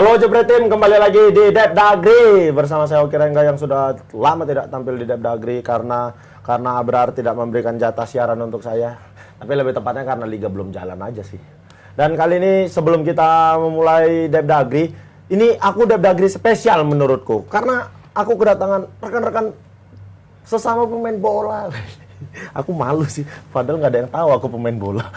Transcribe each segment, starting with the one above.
Halo Jebret Team, kembali lagi di Dep Dagri bersama saya Oki Rengga yang sudah lama tidak tampil di Dep Dagri karena Abrar tidak memberikan jatah siaran untuk saya. Tapi lebih tepatnya karena liga belum jalan aja sih. Dan kali ini sebelum kita memulai Dep Dagri, ini aku Dep Dagri spesial menurutku karena aku kedatangan rekan-rekan sesama pemain bola. Aku malu sih, padahal nggak ada yang tahu aku pemain bola.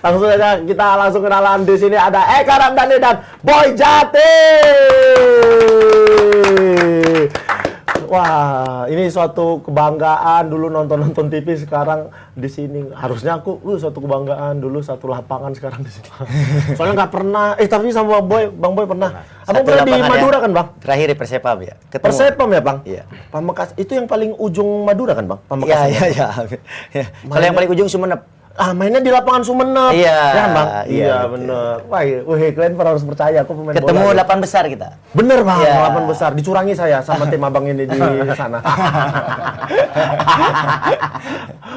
Langsung aja kita langsung kenalan. Di sini ada Eka Ramdhani dan Boy Jati. Wah, ini suatu kebanggaan. Dulu nonton TV, sekarang di sini. Harusnya aku suatu kebanggaan dulu satu lapangan, sekarang di sini. Soalnya nggak pernah. Tapi sama Bang Boy pernah. Abang pernah di Madura kan, Bang? Terakhir di Persepam ya. Persepam ya, Bang? Iya. Pamekasan itu yang paling ujung Madura kan, Bang? Pamekasan. Iya. Kalau yang paling ujung Sumenep. Mainnya di lapangan Sumenep. Iya. Ya kan, Bang? Iya, gitu. bener. Wah, kalian harus percaya aku pemain Ketemu bola. Ketemu 8 besar kita. Bener, Bang. Iya. 8 besar. Dicurangi saya sama tim Abang ini di sana.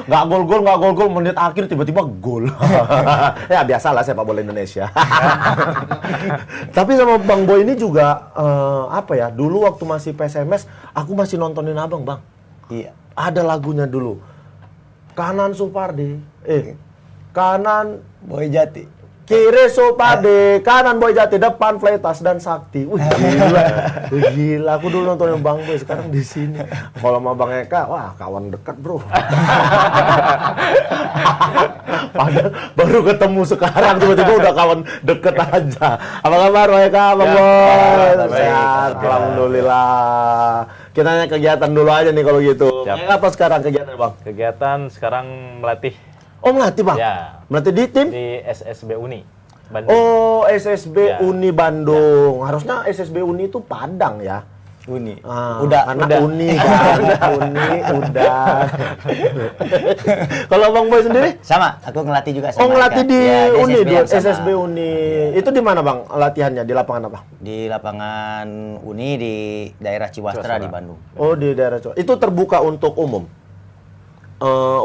Nggak gol-gol, menit akhir tiba-tiba gol. Ya, biasalah sepak bola Indonesia. Tapi sama Bang Boy ini juga, dulu waktu masih PSMS, aku masih nontonin Abang, Bang. Iya. Ada lagunya dulu. Kanan Supardi, kanan Boy Jati. kiri Supade, kanan Boy Jati, depan Fleitas dan Sakti. Wih, gila. Aku dulu nonton Bang Boy, sekarang di sini. Kalau sama Bang Eka, wah kawan dekat, bro. Padahal baru ketemu sekarang, tiba-tiba udah kawan deket aja. Apa kabar Bang Eka, Bang Boy? Sehat, alhamdulillah. Kita nanya kegiatan dulu aja nih kalau gitu. Apa sekarang kegiatan, Bang? Kegiatan sekarang melatih. Oh, melatih, Bang? Ya. Melatih di tim? Di SSB Uni Bandung. Oh, SSB Ya. Uni Bandung. Harusnya SSB Uni itu Padang ya. Uni. Udah. Uni kan. Uni udah. Kalau Bang Boy sendiri? Sama, aku ngelatih juga sama. Oh, ngelatih Eka. di Ya, Uni, di yang sama. SSB Uni. Itu di mana, Bang? Latihannya di lapangan apa? Di lapangan Uni di daerah Ciwastra di Bandung. Oh, di daerah Jawa. Itu terbuka untuk umum.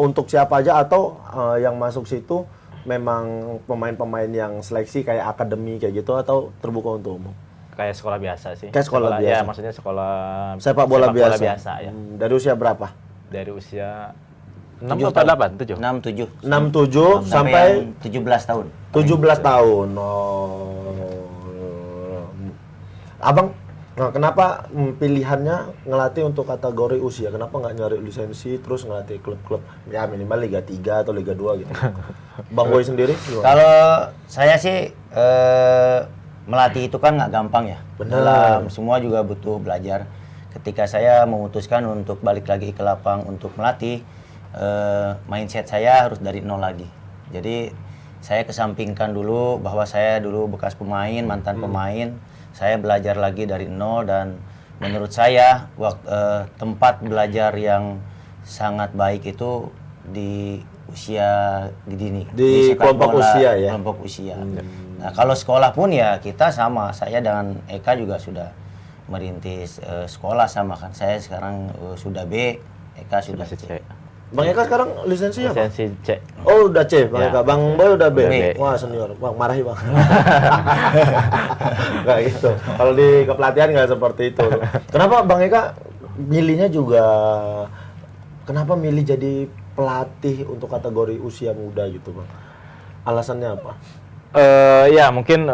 Untuk siapa aja atau yang masuk situ memang pemain-pemain yang seleksi kayak akademi kayak gitu atau terbuka untuk umum? Kayak sekolah biasa sih. Kayak sekolah biasa. Ya, maksudnya sekolah Sepak bola biasa. ya. Dari usia berapa? Dari usia 6 7 atau 8? 7. 6, 7. 6, 7 sampai yang 17 tahun. 17 tahun. Oh. Abang, kenapa pilihannya ngelatih untuk kategori usia? Kenapa nggak nyari lisensi terus ngelatih klub-klub ya minimal Liga 3 atau Liga 2 gitu? Bang Boy sendiri gimana? Kalau saya sih melatih itu kan nggak gampang ya. Benar. Dalam semua juga butuh belajar. Ketika saya memutuskan untuk balik lagi ke lapang untuk melatih, mindset saya harus dari nol lagi. Jadi saya kesampingkan dulu bahwa saya dulu bekas pemain, mantan pemain. Saya belajar lagi dari nol dan menurut saya tempat belajar yang sangat baik itu di usia dini. Di sepak kelompok bola, usia ya? Kelompok usia. Nah, kalau sekolah pun ya kita sama. Saya dengan Eka juga sudah merintis sekolah sama kan. Saya sekarang sudah B, Eka sudah C. Bang Eka sekarang lisensi apa? Lisensi C. Oh, udah C, Bang Ya. Eka. Bang Boy udah B. Udah B. Wah, senior. Bang, marahi, Bang. Nggak gitu. Kalau di kepelatihan nggak seperti itu. Kenapa Bang Eka milihnya juga, kenapa milih jadi pelatih untuk kategori usia muda gitu, Bang? Alasannya apa? Ya mungkin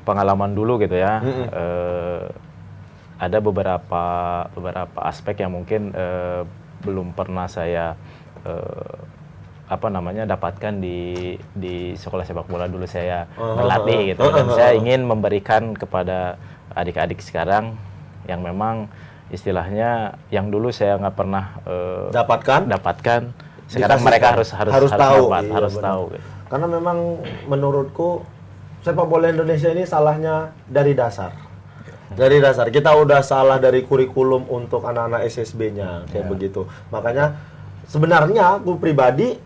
pengalaman dulu gitu ya. Ada beberapa aspek yang mungkin belum pernah saya dapatkan di sekolah sepak bola dulu saya berlatih gitu. Dan saya ingin memberikan kepada adik-adik sekarang yang memang istilahnya yang dulu saya nggak pernah dapatkan. Sekarang mereka harus tahu, dapat, iya, harus benar. tahu. Gitu. Karena memang menurutku sepak bola Indonesia ini salahnya dari dasar. Dari dasar kita udah salah dari kurikulum untuk anak-anak SSB-nya kayak begitu. Makanya sebenarnya aku pribadi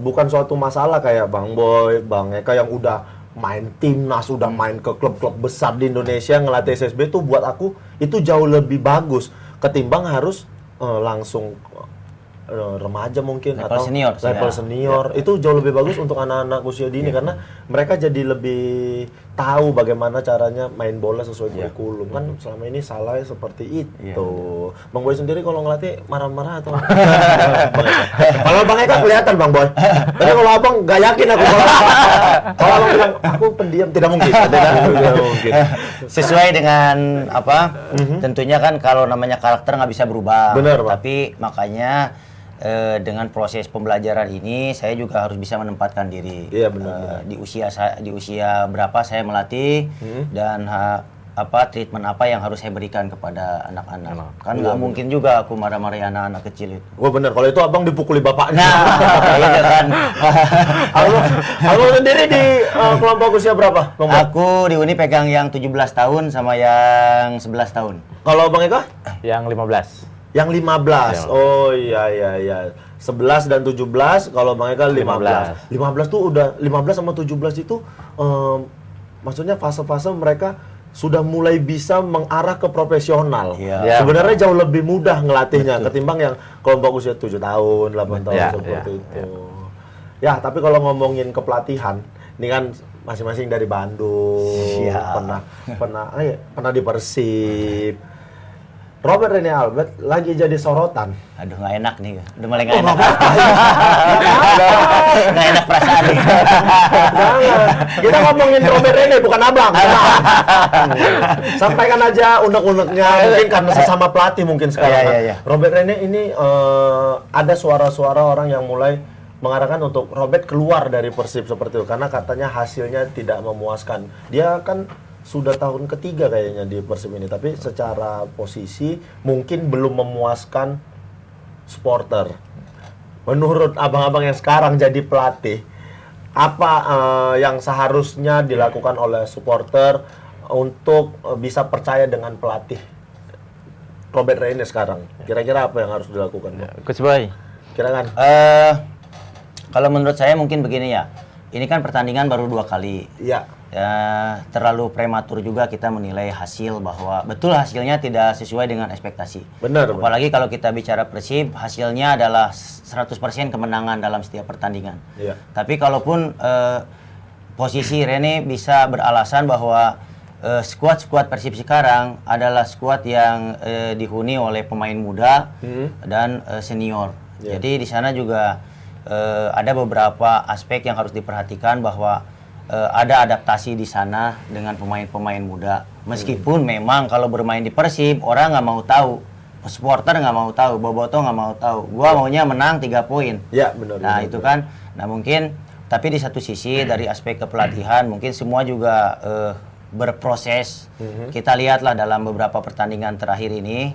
bukan suatu masalah kayak Bang Boy, Bang Eka yang udah main timnas, udah main ke klub-klub besar di Indonesia, ngelatih SSB tuh buat aku itu jauh lebih bagus ketimbang harus langsung remaja mungkin Level atau senior, level senior. Itu jauh lebih bagus untuk anak-anak usia dini karena mereka jadi lebih tahu bagaimana caranya main bola sesuai kurikulum. Kan selama ini salah seperti itu. Bang Boy sendiri kalau ngelatih marah-marah atau kalau Bang Eka kelihatan Bang Boy. Tapi kalau Abang nggak yakin aku kalau Abang bilang aku pendiam, tidak mungkin. Tidak mungkin. Sesuai dengan apa? Tentunya kan kalau namanya karakter nggak bisa berubah. Benar, Pak. Tapi makanya dengan proses pembelajaran ini saya juga harus bisa menempatkan diri. Iya, benar. Di usia berapa saya melatih dan treatment apa yang harus saya berikan kepada anak-anak. Kan nggak mungkin juga aku marah-marahi anak-anak kecil itu. Wah benar, kalau itu Abang dipukuli bapaknya. Iya kan. Abang sendiri di kelompok usia berapa, Bang Boy? Aku di Uni pegang yang 17 tahun sama yang 11 tahun. Kalau Bang Eka? Yang 15. Yang 15. Oh iya. 11 dan 17, kalau Bang Eka 15. 15 tuh udah 15 sama 17 itu maksudnya fase-fase mereka sudah mulai bisa mengarah ke profesional. Iya. Sebenarnya jauh lebih mudah ngelatihnya ketimbang yang kelompok usia 7 tahun, 8 tahun seperti itu. Ya, tapi kalau ngomongin kepelatihan, ini kan masing-masing dari Bandung, pernah di Persib. Robert Rene Albert lagi jadi sorotan. Aduh, nggak enak nih. Udah mulai nggak enak. Nggak enak perasaan nih. Jangan. Kita ngomongin Robert Rene, bukan Abang. Sampaikan aja unek-uneknya. Mungkin karena sesama pelatih mungkin sekarang. Iya. Robert Rene ini ada suara-suara orang yang mulai mengarahkan untuk Robert keluar dari Persib seperti itu. Karena katanya hasilnya tidak memuaskan. Dia kan sudah tahun ketiga kayaknya di Persib ini, tapi secara posisi mungkin belum memuaskan supporter. Menurut abang-abang yang sekarang jadi pelatih, apa yang seharusnya dilakukan oleh supporter untuk bisa percaya dengan pelatih Robert Rene sekarang? Kira-kira apa yang harus dilakukan, Coach Boy. Kira-kira Kalau menurut saya mungkin begini ya. Ini kan pertandingan baru 2 kali. Iya. Ya, terlalu prematur juga kita menilai hasil bahwa betul hasilnya tidak sesuai dengan ekspektasi. Benar. Apalagi kalau kita bicara Persib, hasilnya adalah 100% kemenangan dalam setiap pertandingan. Iya. Tapi kalaupun posisi Rene bisa beralasan bahwa skuad Persib sekarang adalah skuad yang dihuni oleh pemain muda dan senior. Iya. Jadi di sana juga ada beberapa aspek yang harus diperhatikan bahwa ada adaptasi di sana dengan pemain-pemain muda. Meskipun memang kalau bermain di Persib, orang nggak mau tahu, supporter nggak mau tahu, Boboto nggak mau tahu. Gua maunya menang 3 poin. Ya, benar. Nah, itu kan. Nah, mungkin, tapi di satu sisi dari aspek kepelatihan, mungkin semua juga berproses. Kita lihatlah dalam beberapa pertandingan terakhir ini,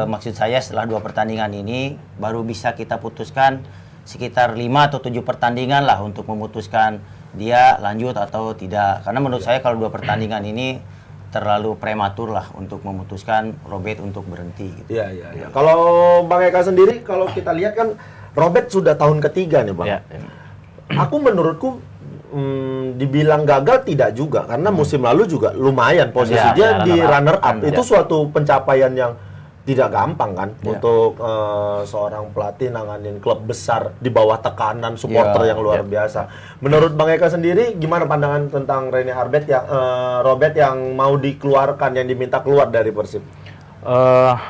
maksud saya setelah 2 pertandingan ini, baru bisa kita putuskan sekitar 5 atau 7 pertandingan lah untuk memutuskan dia lanjut atau tidak. Karena menurut saya kalau 2 pertandingan ini terlalu prematur lah untuk memutuskan Robert untuk berhenti. Gitu. Iya. Kalau Bang Eka sendiri, kalau kita lihat kan Robert sudah tahun ketiga nih, Bang. Ya. Aku menurutku dibilang gagal tidak juga, karena musim lalu juga lumayan posisi dia di runner up. Itu suatu pencapaian yang tidak gampang kan untuk seorang pelatih nanganin klub besar di bawah tekanan supporter yang luar biasa. Menurut Bang Eka sendiri gimana pandangan tentang Rene Albert yang Robert yang mau dikeluarkan, yang diminta keluar dari Persib?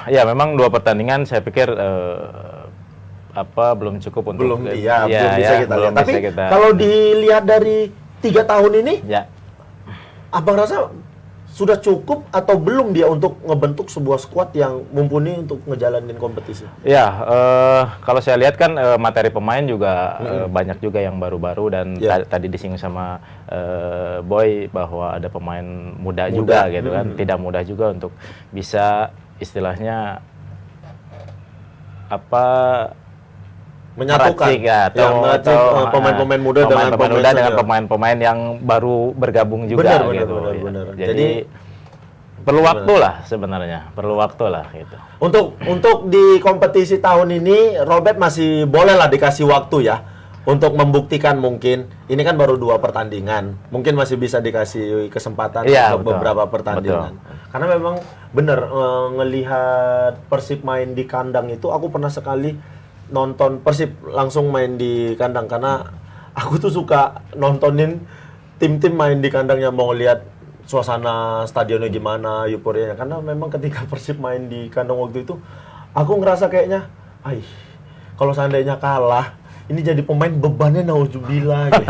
Ya memang 2 pertandingan saya pikir belum cukup untuk belum bisa kita lihat. Tapi kita, kalau dilihat dari 3 tahun ini, Abang rasa sudah cukup atau belum dia untuk ngebentuk sebuah skuad yang mumpuni untuk ngejalanin kompetisi? Ya, kalau saya lihat kan materi pemain juga banyak juga yang baru-baru dan tadi disinggung sama Boy bahwa ada pemain muda juga gitu kan. Tidak mudah juga untuk bisa istilahnya menyatukan atau pemain-pemain muda dengan pemain-pemain yang baru bergabung juga benar. Jadi perlu waktu lah sebenarnya, gitu. Untuk di kompetisi tahun ini Robert masih boleh lah dikasih waktu ya untuk membuktikan. Mungkin ini kan baru 2 pertandingan, mungkin masih bisa dikasih kesempatan untuk beberapa pertandingan. Karena memang benar ngelihat Persib main di kandang itu, aku pernah sekali nonton Persib langsung main di kandang, karena aku tuh suka nontonin tim-tim main di kandangnya mau lihat suasana stadionnya gimana, euforianya. Karena memang ketika Persib main di kandang waktu itu, aku ngerasa kayaknya, kalau seandainya kalah, ini jadi pemain bebannya nauzubillah gitu.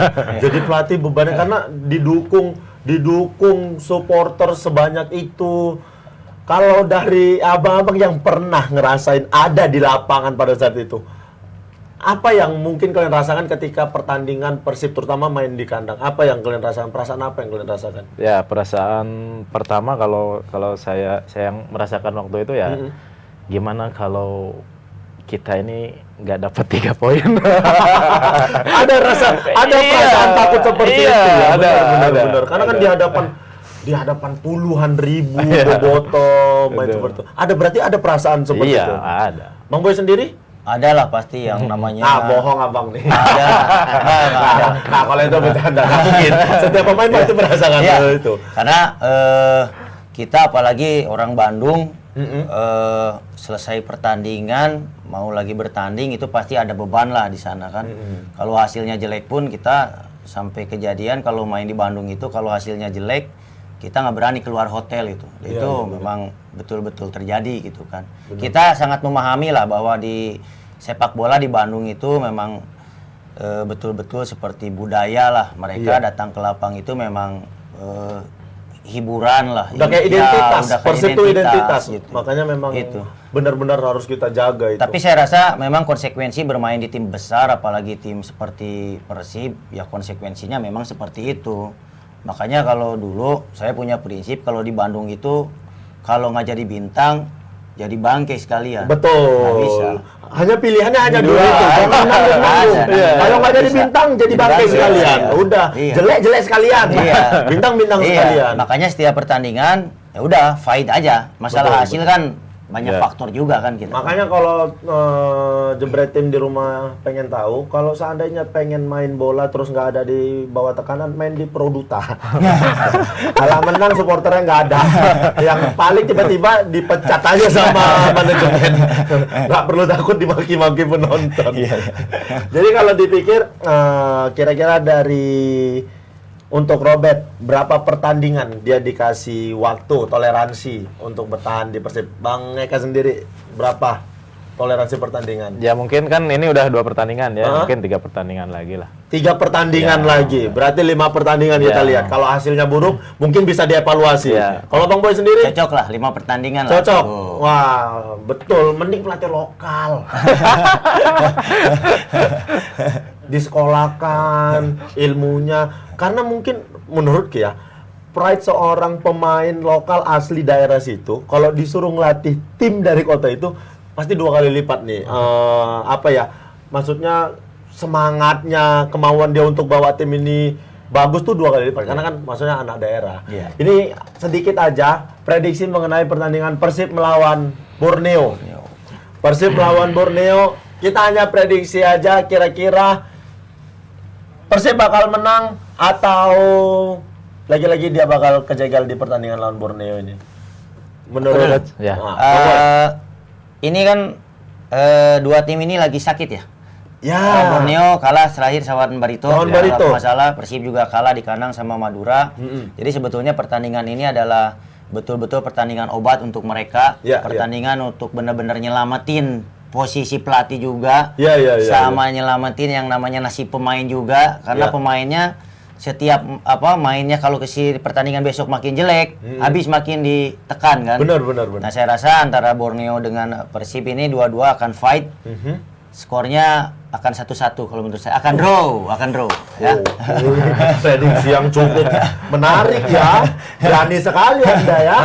Jadi pelatih bebannya karena didukung supporter sebanyak itu. Kalau dari abang-abang yang pernah ngerasain ada di lapangan pada saat itu, apa yang mungkin kalian rasakan ketika pertandingan Persib terutama main di kandang? Apa yang kalian rasakan? Perasaan apa yang kalian rasakan? Ya, perasaan pertama kalau saya yang merasakan waktu itu ya, gimana kalau kita ini nggak dapat 3 poin? Ada perasaan takut seperti itu ya. Benar. Karena kan di hadapan puluhan ribu bobotoh main seperti itu. Berarti ada perasaan seperti itu. Iya, ada. Bang Boy sendiri? Ada lah pasti yang namanya. Bohong abang nih. Ada. Nggak ada. Nah, kalau itu bercanda, nggak mungkin. Setiap pemain pasti merasakan itu. Karena kita apalagi orang Bandung, selesai pertandingan mau lagi bertanding itu pasti ada beban lah di sana kan. Kalau hasilnya jelek pun kita sampai kejadian kalau main di Bandung itu kalau hasilnya jelek kita nggak berani keluar hotel itu. Memang betul-betul terjadi gitu kan. Kita sangat memahami lah bahwa di sepak bola di Bandung itu memang betul-betul seperti budaya lah. Mereka datang ke lapang itu memang hiburan lah. Udah kayak identitas. Persib itu identitas. Gitu. Makanya memang gitu. benar-benar harus kita jaga itu. Tapi saya rasa memang konsekuensi bermain di tim besar apalagi tim seperti Persib ya konsekuensinya memang seperti itu. Makanya kalau dulu saya punya prinsip kalau di Bandung itu kalau nggak jadi bintang jadi bangke sekalian. Betul. Nggak bisa. Hanya pilihannya hanya dulu itu. Jangan nanggung. Kalau nggak jadi bintang jadi bangke sekalian. Udah. Jelek-jelek sekalian. Bintang-bintang sekalian. Makanya setiap pertandingan ya udah fight aja. Masalah hasil kan banyak faktor juga kan kita. Makanya kalau jebret tim di rumah pengen tahu, kalau seandainya pengen main bola terus nggak ada di bawah tekanan, main di Produta. Kalau menang supporternya nggak ada, yang paling tiba-tiba dipecat aja sama manajemen. Nggak perlu takut dimaki-maki penonton. Jadi kalau dipikir, kira-kira dari untuk Robert, berapa pertandingan dia dikasih waktu, toleransi untuk bertahan di Persib? Bang Eka sendiri, berapa toleransi pertandingan? Ya mungkin kan ini udah 2 pertandingan ya, mungkin 3 pertandingan lagi lah. 3 pertandingan lagi, berarti 5 pertandingan kita lihat. Kalau hasilnya buruk, mungkin bisa dievaluasi. Kalau Bang Boy sendiri? Cocok lah, 5 pertandingan lah. Cocok? Wah, betul. Mending pelatih lokal. Disekolahkan ilmunya. Karena mungkin menurut ya, pride seorang pemain lokal asli daerah situ, kalau disuruh ngelatih tim dari kota itu, pasti 2 kali lipat nih. Maksudnya semangatnya, kemauan dia untuk bawa tim ini bagus tuh 2 kali lipat. Karena kan maksudnya anak daerah. Ini sedikit aja prediksi mengenai pertandingan Persib melawan Borneo. Persib melawan Borneo, kita hanya prediksi aja kira-kira Persib bakal menang atau lagi-lagi dia bakal kejegal di pertandingan lawan Borneo ini. Menurut ini kan 2 tim ini lagi sakit ya. Borneo kalah terakhir sama Barito. Masalah Persib juga kalah di kandang sama Madura. Jadi sebetulnya pertandingan ini adalah betul-betul pertandingan obat untuk mereka. Pertandingan untuk benar-benar nyelamatin posisi pelatih juga, sama nyelamatin yang namanya nasib pemain juga, karena pemainnya setiap mainnya kalau ke pertandingan besok makin jelek, habis makin ditekan kan. Benar. Nah saya rasa antara Borneo dengan Persib ini dua-dua akan fight. Skornya akan 1-1 kalau menurut saya. Akan draw ya. Prediksi yang cukup menarik ya. Berani sekali Anda ya.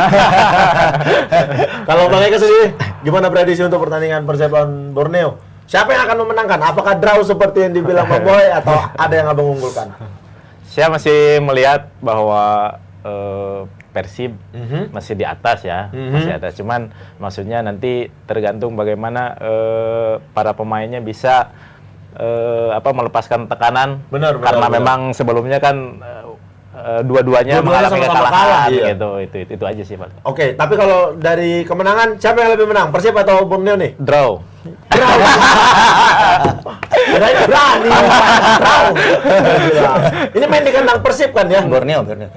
Kalau Bang Eka sendiri, gimana prediksi untuk pertandingan Persib lawan Borneo? Siapa yang akan memenangkan? Apakah draw seperti yang dibilang Bang Boy atau ada yang Abang unggulkan? Saya masih melihat bahwa Persib masih di atas ya, masih atas. Cuman maksudnya nanti tergantung bagaimana para pemainnya bisa melepaskan tekanan. Karena memang sebelumnya kan dua-duanya mengalami kekalahan gitu. Itu aja sih, Pak. Oke, tapi kalau dari kemenangan siapa yang lebih menang? Persib atau Borneo nih? Draw. Berani. Draw. Saya bilang. Ini main di kandang Persib kan ya? Borneo kayaknya.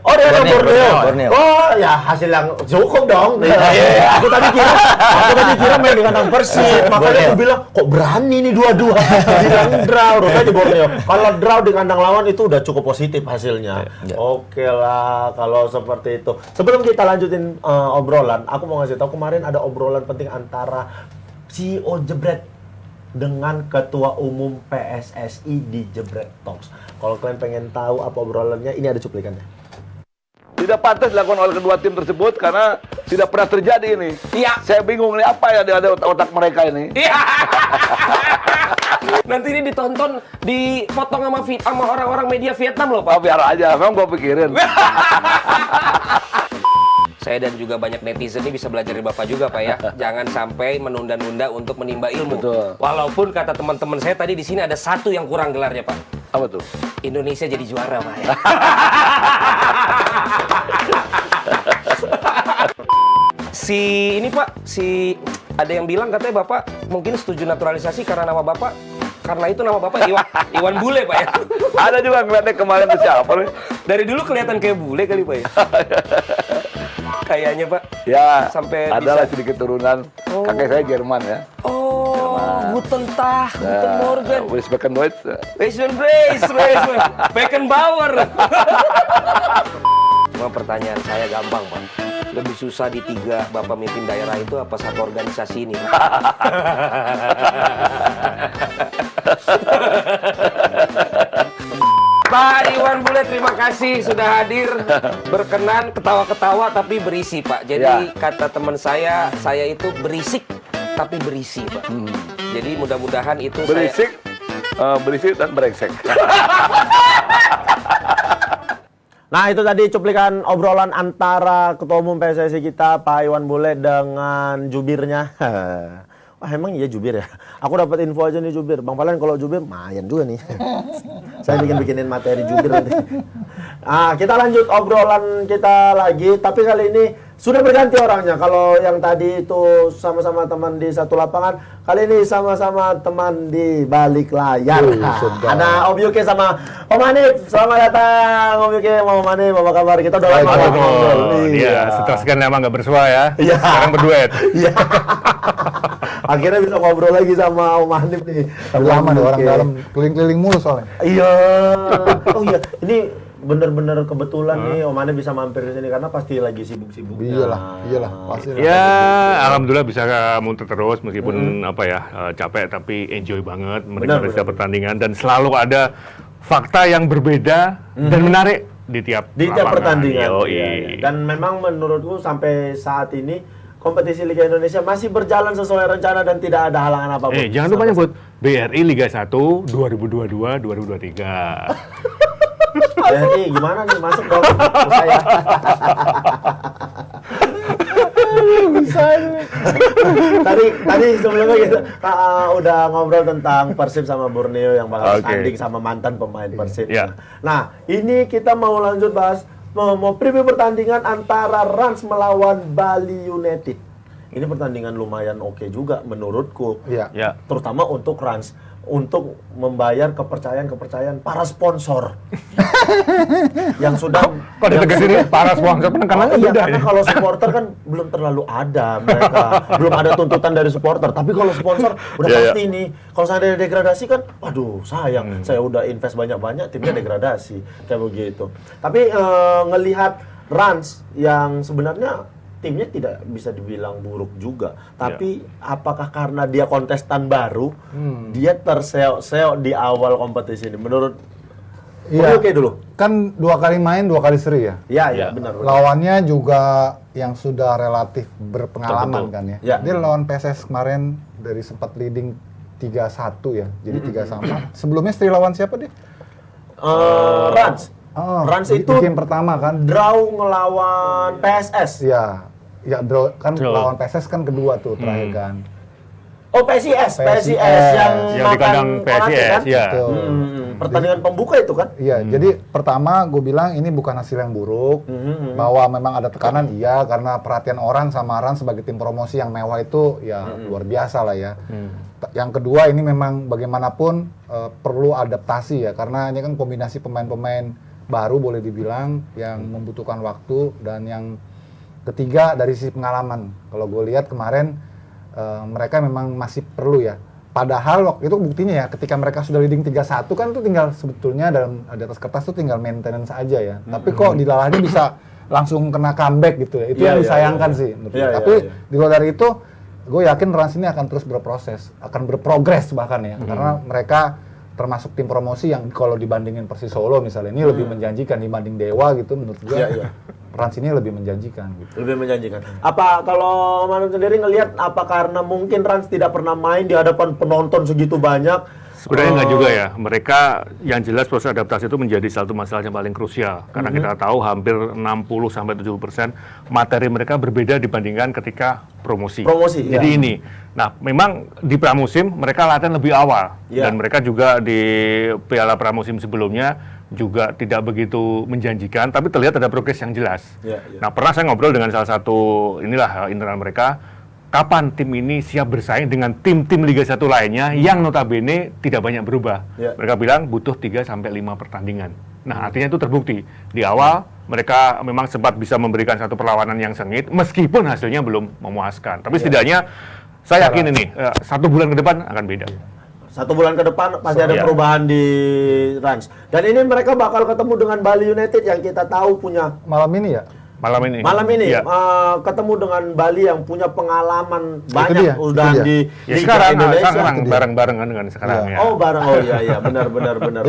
Oh, dia kan Borneo. Borneo. Oh, ya hasil yang cukup dong. Aku tadi kira main di kandang Persib. Makanya aku bilang, kok berani nih dua-dua. Bilang draw, rupanya di Borneo. Kalau draw di kandang lawan itu udah cukup positif hasilnya. Oke lah, kalau seperti itu. Sebelum kita lanjutin obrolan, aku mau ngasih tahu kemarin ada obrolan penting antara CEO Jebret dengan Ketua Umum PSSI di Jebret Talks. Kalau kalian pengen tahu apa obrolannya, ini ada cuplikannya. Tidak pantas dilakukan oleh kedua tim tersebut karena tidak pernah terjadi ini. Iya. Saya bingung nih apa ya ada otak mereka ini. Iya. Nanti ini ditonton, dipotong sama orang-orang media Vietnam loh, Pak. Oh, biar aja, memang gue pikirin. Saya dan juga banyak netizen ini bisa belajar dari Bapak juga, Pak ya. Jangan sampai menunda-nunda untuk menimba ilmu. Betul. Walaupun kata teman-teman saya tadi di sini ada satu yang kurang gelarnya, Pak. Apa tuh? Indonesia jadi juara, Pak ya. Ada yang bilang katanya Bapak mungkin setuju naturalisasi karena nama Bapak, karena itu nama Bapak Iwan Bule, Pak ya. Ada juga ngeliatnya kemarin tuh siapa nih? Dari dulu kelihatan kayak bule kali, Pak ya. Kayaknya, Pak. Ya, Sampai adalah bisa. sedikit turunan. Kakek saya Jerman ya. Oh, Guten Tag, Guten Morgen. Wis Beckenbauer. Beckenbauer. Cuma pertanyaan saya gampang, Pak. Lebih susah di 3 Bapak mimpin daerah itu apa satu organisasi ini, Pak? Pak Iwan Bule, terima kasih sudah hadir. Berkenan, ketawa-ketawa tapi berisi, Pak. Jadi kata teman saya itu berisik tapi berisi, Pak. Jadi mudah-mudahan itu Berisik, berisik dan brengsek. Nah, itu tadi cuplikan obrolan antara Ketua Umum PSSI kita, Pak Iwan Bule, dengan jubirnya. Wah, emang iya jubir ya? Aku dapat info aja nih jubir. Bang Palen kalau jubir, lumayan juga nih. Saya bikinin materi jubir nanti. Nah, kita lanjut obrolan kita lagi. Tapi kali ini sudah berganti orangnya. Kalau yang tadi itu sama-sama teman di satu lapangan, kali ini sama-sama teman di balik layar. Ada Om Yuki sama Om Hanif. Selamat datang Om Yuki, Om Hanif. Apa kabar? Kita udah lama nggak ngobrol. Iya, setelah sekian lama nggak bersua ya. Iya. Sekarang berduet. Iya. Akhirnya bisa ngobrol lagi sama Om Hanif nih. Lama nih orang dalam keliling-keliling mulu soalnya. Iya. Oh iya, ini bener-bener kebetulan nih Om Hanif bisa mampir ke sini karena pasti lagi sibuk-sibuknya. Iyalah, pasti. Ya, alhamdulillah bisa muter terus meskipun capek tapi enjoy banget menikmati setiap pertandingan dan selalu ada fakta yang berbeda dan menarik di tiap lapangan. Pertandingan. Yoi. Iya. Dan memang menurutku sampai saat ini kompetisi Liga Indonesia masih berjalan sesuai rencana dan tidak ada halangan apapun. Jangan lupa nyebut BRI Liga 1 2022-2023. Jadi gimana nih, masuk dong ke saya. Tadi sebelumnya kita udah ngobrol tentang Persib sama Borneo yang bakal tanding sama mantan pemain Persib. Nah, ini kita mau lanjut bahas mau preview pertandingan antara Rans melawan Bali United. Ini pertandingan lumayan oke juga menurutku. Iya. Terutama untuk Rans, untuk membayar kepercayaan para sponsor yang sudah Kok ditegasin ini para sponsor penekanannya iya, beda karena ya? kalau supporter kan belum terlalu ada mereka, belum ada tuntutan dari supporter. Tapi kalau sponsor udah pasti nih. Kalau saya degradasi kan, waduh sayang, saya udah invest banyak-banyak, timnya degradasi kayak begitu. Tapi ngelihat Rans yang sebenarnya timnya tidak bisa dibilang buruk juga. Tapi apakah karena dia kontestan baru, dia terseok-seok di awal kompetisi ini? Menurut oke dulu. Kan 2 kali main, 2 kali seri ya. Iya, benar. Lawannya juga yang sudah relatif berpengalaman kan ya. Dia lawan PSS kemarin dari sempat leading 3-1 ya. Jadi 3-3. Sebelumnya seri lawan siapa dia? Rans. Rans itu game pertama kan. Draw ngelawan PSS. Ya draw kan lawan PSS kan kedua tuh terakhir kan. Oh, PSIS yang di kandang PSIS, kan? ya. Pertandingan pembuka itu kan? Iya, jadi pertama gue bilang ini bukan hasil yang buruk, bahwa memang ada tekanan, iya, karena perhatian orang sama Rans sebagai tim promosi yang mewah itu ya luar biasa lah ya. Yang kedua ini memang bagaimanapun perlu adaptasi ya, karena ini kan kombinasi pemain-pemain baru boleh dibilang yang membutuhkan waktu, dan yang ketiga dari sisi pengalaman. Kalau gue lihat kemarin mereka memang masih perlu ya. Padahal waktu itu buktinya ya, ketika mereka sudah leading 3-1 kan itu tinggal sebetulnya di atas kertas itu tinggal maintenance aja ya. Tapi kok di lalanya bisa langsung kena comeback gitu ya. Itu yang disayangkan sih. Tapi di luar dari itu, gue yakin Rans ini akan terus berproses, akan berprogres bahkan ya. Karena mereka termasuk tim promosi yang kalau dibandingin Persis Solo misalnya, ini lebih menjanjikan dibanding Dewa gitu menurut gue. Rans ini lebih menjanjikan gitu. Lebih menjanjikan. Apa kalau Manu sendiri ngelihat apa karena mungkin Rans tidak pernah main di hadapan penonton segitu banyak? Sebenarnya nggak juga ya. Mereka yang jelas proses adaptasi itu menjadi satu masalah yang paling krusial. Karena kita tahu hampir 60-70% materi mereka berbeda dibandingkan ketika promosi. Jadi ini. Nah, memang di pramusim mereka latihan lebih awal. Dan mereka juga di Piala Pramusim sebelumnya juga tidak begitu menjanjikan, tapi terlihat ada progres yang jelas. Nah, pernah saya ngobrol dengan salah satu internal mereka, kapan tim ini siap bersaing dengan tim-tim Liga 1 lainnya yang notabene tidak banyak berubah. Mereka bilang butuh 3-5 pertandingan. Nah, artinya itu terbukti. Di awal mereka memang sempat bisa memberikan satu perlawanan yang sengit, meskipun hasilnya belum memuaskan. Tapi setidaknya saya yakin ini 1 bulan ke depan akan beda. 1 bulan ke depan pasti ada perubahan di Rans. Dan ini mereka bakal ketemu dengan Bali United yang kita tahu punya Malam ini ya? Malam ini ketemu dengan Bali yang punya pengalaman banyak udah di Liga Indonesia. Sekarang bareng-bareng dengan sekarang ya. Oh, bareng. Oh iya benar.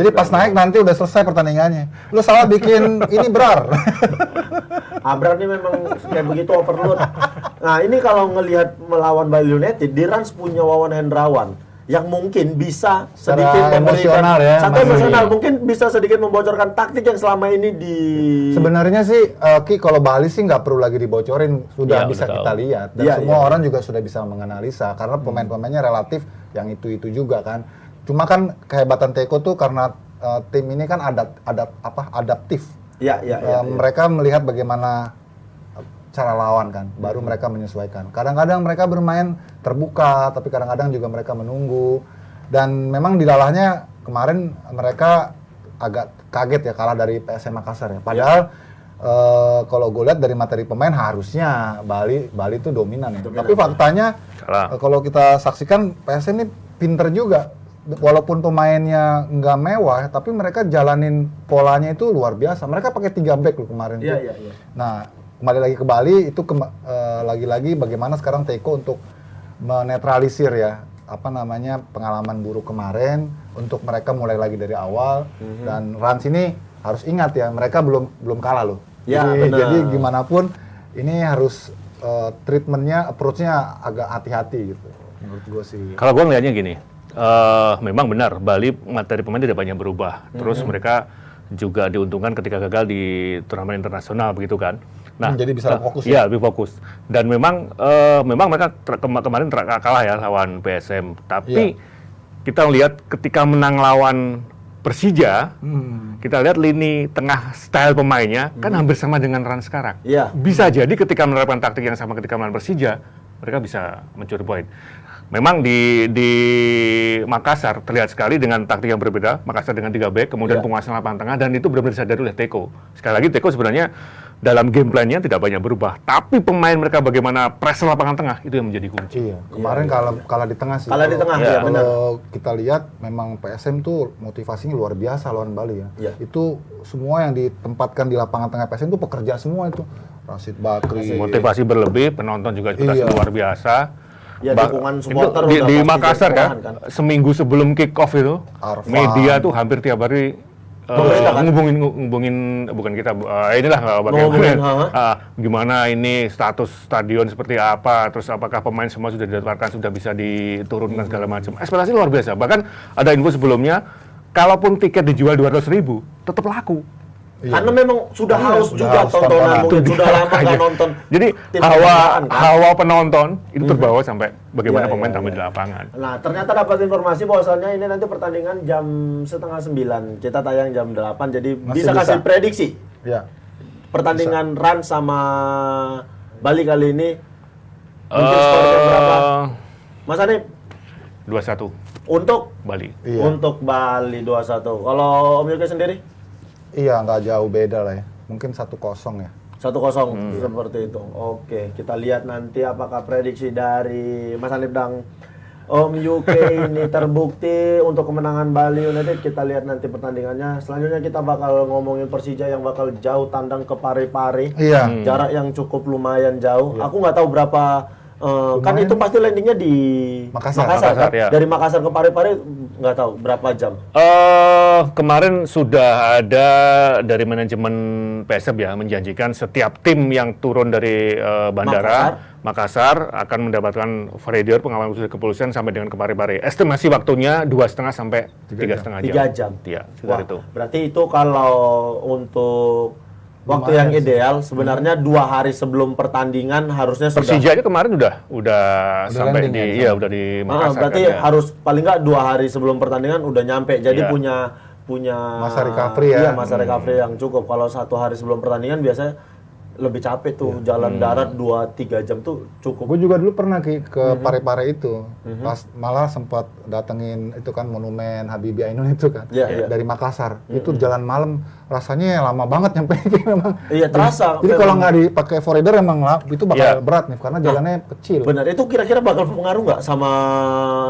Jadi pas naik nanti udah selesai pertandingannya. Lu salah bikin ini Brar. Abrar ini memang kayak begitu overload. Nah, ini kalau ngelihat melawan Bali United, di Rans punya Wawan Hendrawan yang mungkin bisa sedikit emosional ya. Satu emosional, mungkin bisa sedikit membocorkan taktik yang selama ini di... Sebenarnya sih, Ki, kalau Bali sih nggak perlu lagi dibocorin, sudah bisa kita lihat. Dan semua orang juga sudah bisa menganalisa, karena pemain-pemainnya relatif yang itu-itu juga kan. Cuma kan kehebatan Teko tuh karena tim ini kan adaptif. Mereka melihat bagaimana cara lawan kan, baru mereka menyesuaikan. Kadang-kadang mereka bermain terbuka, tapi kadang-kadang juga mereka menunggu. Dan memang di lalahnya kemarin mereka agak kaget ya kalah dari PSM Makassar ya. Padahal kalau gue lihat dari materi pemain harusnya Bali itu dominan ya. Tapi faktanya kalau kita saksikan PSM ini pinter juga. Walaupun pemainnya nggak mewah, tapi mereka jalanin polanya itu luar biasa. Mereka pakai 3 back loh kemarin tuh. Nah, kembali lagi ke Bali itu lagi-lagi bagaimana sekarang Teko untuk menetralisir ya pengalaman buruk kemarin untuk mereka mulai lagi dari awal. Dan Rans ini harus ingat ya, mereka belum kalah loh. Jadi gimana pun ini harus treatmentnya, approach-nya agak hati-hati gitu menurut gue sih. Kalau gue ngelihatnya gini, memang benar Bali materi pemain tidak banyak berubah. Terus mereka juga diuntungkan ketika gagal di turnamen internasional begitu kan. Nah, jadi bisa fokus ya? Lebih fokus. Dan memang mereka kemarin kalah ya lawan PSM. Tapi kita lihat ketika menang lawan Persija, kita lihat lini tengah style pemainnya kan hampir sama dengan Rans sekarang. Bisa jadi ketika menerapkan taktik yang sama ketika melawan Persija, mereka bisa mencuri poin. Memang di Makassar terlihat sekali dengan taktik yang berbeda. Makassar dengan 3 back, kemudian penguasaan lapangan tengah, dan itu benar-benar disadari oleh Teko. Sekali lagi Teko sebenarnya dalam game plan-nya tidak banyak berubah, tapi pemain mereka bagaimana press lapangan tengah itu yang menjadi kunci. Kemarin kalah di tengah sih. Kalah di tengah ya, benar. Kalau kita lihat memang PSM tuh motivasinya luar biasa lawan Bali ya. Itu semua yang ditempatkan di lapangan tengah PSM itu pekerja semua itu. Rashid Bakri. Motivasi berlebih, penonton juga luar biasa. Dukungan supporter di Makassar kan, seminggu sebelum kick off itu Arfan. Media tuh hampir tiap hari ngubungin bukan kita inilah bagaimana gimana ini status stadion seperti apa, terus apakah pemain semua sudah didaftarkan, sudah bisa diturunkan segala macam. Ekspektasi luar biasa. Bahkan ada info sebelumnya, kalaupun tiket dijual 200.000 tetap laku. Karena memang sudah haus sudah juga haus tontonan, tontonan. mungkin sudah lama nggak nonton. Jadi tim kejuaraan, kan? hawa penonton itu terbawa sampai bagaimana Iya, pemain iya, tampil iya. di lapangan. Nah, ternyata dapat informasi bahwasannya ini nanti pertandingan jam 8:30. Kita tayang jam 8, jadi Masih bisa bisa. kasih prediksi. Ya. Pertandingan Ran sama Bali kali ini mungkin skornya berapa? Mas Hanif, 2-1 untuk Bali. Iya. untuk Bali 2-1. Kalau Om Yogi sendiri? Iya, nggak jauh beda lah ya. Mungkin 1-0 ya. 1-0 seperti itu. Oke, kita lihat nanti apakah prediksi dari Mas Hanif dan Om UK ini terbukti untuk kemenangan Bali United. Kita lihat nanti pertandingannya. Selanjutnya kita bakal ngomongin Persija yang bakal jauh tandang ke Parepare. Iya. Jarak yang cukup lumayan jauh. Aku nggak tahu berapa. Kan itu pasti landingnya di Makassar. kan? Makassar, ya. Dari Makassar ke Parepare nggak tahu berapa jam. Kemarin sudah ada dari manajemen PSM ya menjanjikan setiap tim yang turun dari bandara Makassar akan mendapatkan freighter pengawalan khusus kepolisian sampai dengan ke Parepare. Estimasi waktunya 2,5 sampai 3,5 jam. 3 jam. Iya, Wah, sekitar itu. berarti itu kalau untuk waktu yang ideal sebenarnya 2 hari sebelum pertandingan harusnya sudah. Persija aja kemarin udah sampai landing di ya, udah di Makassar. Berarti kan, ya. harus paling nggak 2 hari sebelum pertandingan udah nyampe. Jadi Iya. punya Masa recovery ya. Iya, masa recovery yang cukup. Kalau 1 hari sebelum pertandingan biasanya lebih capek tuh, jalan darat 2-3 jam tuh cukup. Gue juga dulu pernah ke Parepare itu, pas malah sempat datengin itu kan monumen Habibie Ainun itu kan, Iya, iya. dari Makassar. Itu jalan malam rasanya lama banget nyampe memang. Iya, terasa. Jadi kalau nggak dipakai foreider emang itu bakal Iya. berat nih karena jalannya kecil. Benar, itu kira-kira bakal pengaruh nggak sama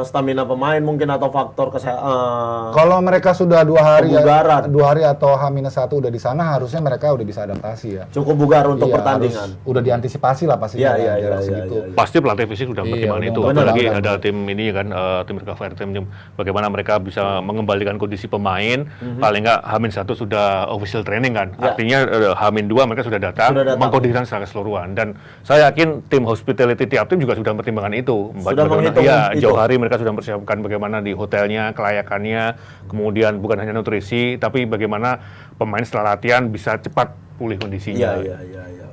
stamina pemain mungkin atau faktor kesehatan? Kalau mereka sudah 2 hari, Kebugaran. 2 hari atau H-1 udah di sana, harusnya mereka udah bisa adaptasi ya. Cukup bugar untuk Iya, pertandingan. harus udah diantisipasi lah pasti. Iya, kan, iya, jarak iya, segitu. iya, iya. Pasti pelatih fisik sudah mempertimbangkan Iya, itu. benar, Apalagi benar. ada tim ini kan, tim recovery tim bagaimana mereka bisa mengembalikan kondisi pemain. Paling nggak H-1 sudah official training kan. Ya. Artinya H-2 mereka sudah datang, Sudah datang. mengkoordinasikan secara keseluruhan. Dan saya yakin tim hospitality tiap tim juga sudah mempertimbangkan itu. Sudah Bagaimana- menghitung ya, itu. jauh hari mereka sudah mempersiapkan bagaimana di hotelnya, kelayakannya, kemudian bukan hanya nutrisi, tapi bagaimana pemain setelah latihan bisa cepat pulih kondisinya. Iya.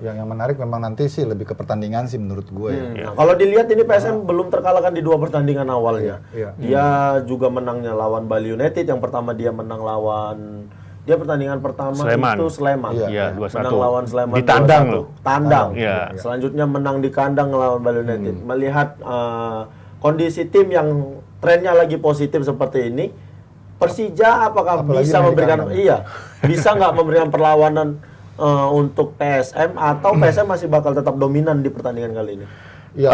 Yang menarik memang nanti sih lebih ke pertandingan sih menurut gue ya. Nah, kalau dilihat ini PSM belum terkalahkan di 2 pertandingan awalnya. Iya, Dia juga menangnya lawan Bali United. Yang pertama dia menang lawan pertandingan pertama Sleman. itu Sleman. Iya, 2-1. Menang lawan Sleman Di tandang 2-1. loh. Tandang. Iya. Selanjutnya menang di kandang lawan Bali United. Melihat kondisi tim yang trennya lagi positif seperti ini, Persija apakah Apalagi bisa main di memberikan kandang. bisa nggak memberikan perlawanan untuk PSM atau PSM masih bakal tetap dominan di pertandingan kali ini? Ya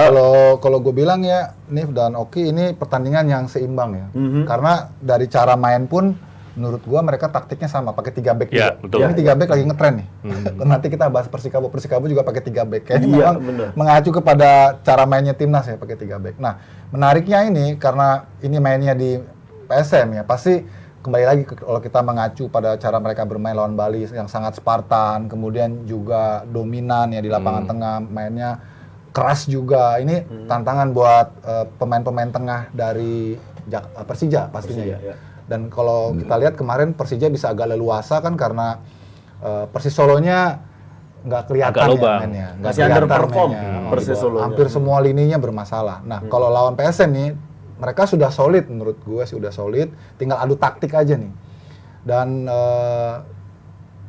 kalau gue bilang ya, Nif dan Oki ini pertandingan yang seimbang ya. Karena dari cara main pun menurut gua mereka taktiknya sama, pakai 3 back Ya, juga. betul. Ini 3 back lagi ngetren nih. Nanti kita bahas Persikabo juga pakai 3 back. Kayaknya Iya, memang bener. mengacu kepada cara mainnya timnas ya pakai 3 back. Nah, menariknya ini karena ini mainnya di PSM ya, pasti kembali lagi kalau kita mengacu pada cara mereka bermain lawan Bali yang sangat Spartan, kemudian juga dominan ya di lapangan tengah, mainnya keras juga. Ini tantangan buat pemain-pemain tengah dari Persija pastinya Persija, ya. ya. Dan kalau kita lihat kemarin Persija bisa agak leluasa kan karena Persis Solonya nggak kelihatan Agak lubang. mainnya. Nggak Masih kelihatan underperform mainnya. Persis Solonya. Hampir semua lininya bermasalah. Nah, kalau lawan PSM nih, mereka sudah solid menurut gue sih udah solid. Tinggal adu taktik aja nih. Dan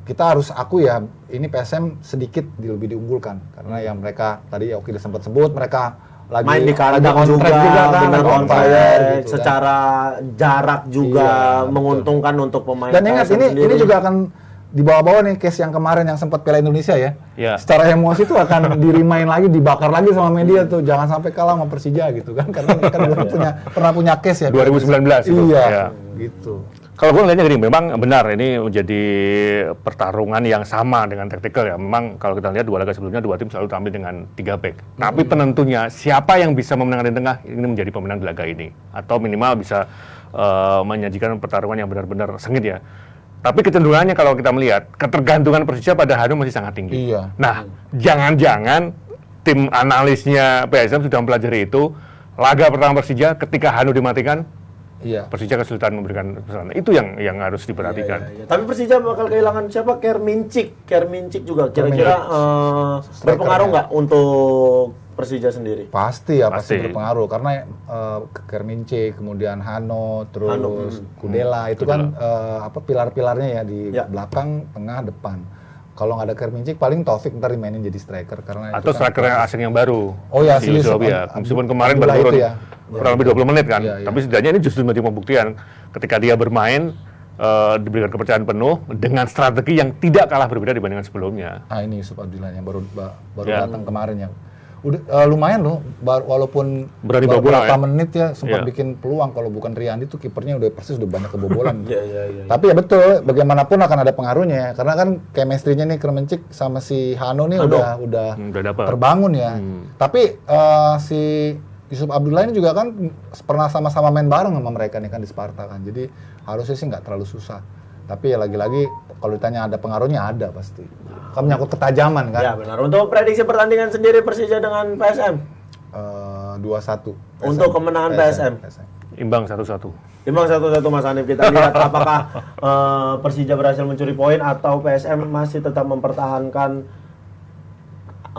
kita harus aku ya, ini PSM sedikit lebih diunggulkan. Karena yang mereka, tadi Oki udah sempat sebut, mereka lagi Main di kandang on juga, track kan, benar lagi on fire track, gitu kan. secara jarak juga Iya, menguntungkan untuk pemain. Dan ingat PSM ini sendiri. juga akan dibawa-bawa nih case yang kemarin yang sempat Piala Indonesia ya. Ya. Secara emosi tuh akan di-remind lagi, dibakar lagi sama media tuh. Jangan sampai kalah sama Persija gitu kan. Karena mereka dulu pernah punya case ya. 2019 itu. Iya, Ya. gitu. Kalau gue ngeliatnya gini, memang benar ini menjadi pertarungan yang sama dengan taktikal ya. Memang kalau kita lihat 2 laga sebelumnya 2 tim selalu tampil dengan 3 back. Tapi penentunya siapa yang bisa memenangkan di tengah ini menjadi pemenang di laga ini. Atau minimal bisa menyajikan pertarungan yang benar-benar sengit ya. Tapi kecenderungannya kalau kita melihat ketergantungan Persija pada Hanum masih sangat tinggi. Iya. Nah, jangan-jangan tim analisnya PSM sudah mempelajari itu. Laga pertama Persija ketika Hanu dimatikan Iya. Persija kesulitan memberikan kesalahan. Itu yang harus diperhatikan. Iya. Tapi Persija bakal kehilangan siapa? Kermincik juga. Kira-kira berpengaruh nggak untuk Persija sendiri? Pasti berpengaruh karena Kermince, kemudian Hano, terus Kudela itu kan pilar-pilarnya ya di belakang, tengah, depan. Kalau nggak ada Kermince paling Taufik ntar dimainin jadi striker karena Atau striker yang asing yang baru. Oh ya, si Yusuf ya. Meskipun kemarin baru turun kurang lebih 20 menit kan. Tapi setidaknya ini justru menjadi pembuktian ketika dia bermain diberikan kepercayaan penuh dengan strategi yang tidak kalah berbeda dibandingkan sebelumnya. Ini Yusuf Abdillah yang baru datang kemarin ya. Udah lumayan loh, walaupun berani baru bobolan berapa menit ya sempat bikin peluang. Kalau bukan Riyandi tuh kipernya udah persis udah banyak kebobolan. Tapi ya betul, bagaimanapun akan ada pengaruhnya karena kan chemistry-nya nih Kermencik sama si Hano nih udah terbangun ya. Tapi si Yusuf Abdullah ini juga kan pernah sama-sama main bareng sama mereka nih kan di Sparta kan. Jadi harusnya sih nggak terlalu susah. Tapi ya lagi-lagi kalau ditanya ada pengaruhnya ada pasti. Kan menyangkut ketajaman kan. Ya benar. Untuk prediksi pertandingan sendiri Persija dengan PSM? 2-1. Untuk kemenangan PSM? Imbang 1-1. Imbang 1-1 Mas Hanif. Kita lihat apakah Persija berhasil mencuri poin atau PSM masih tetap mempertahankan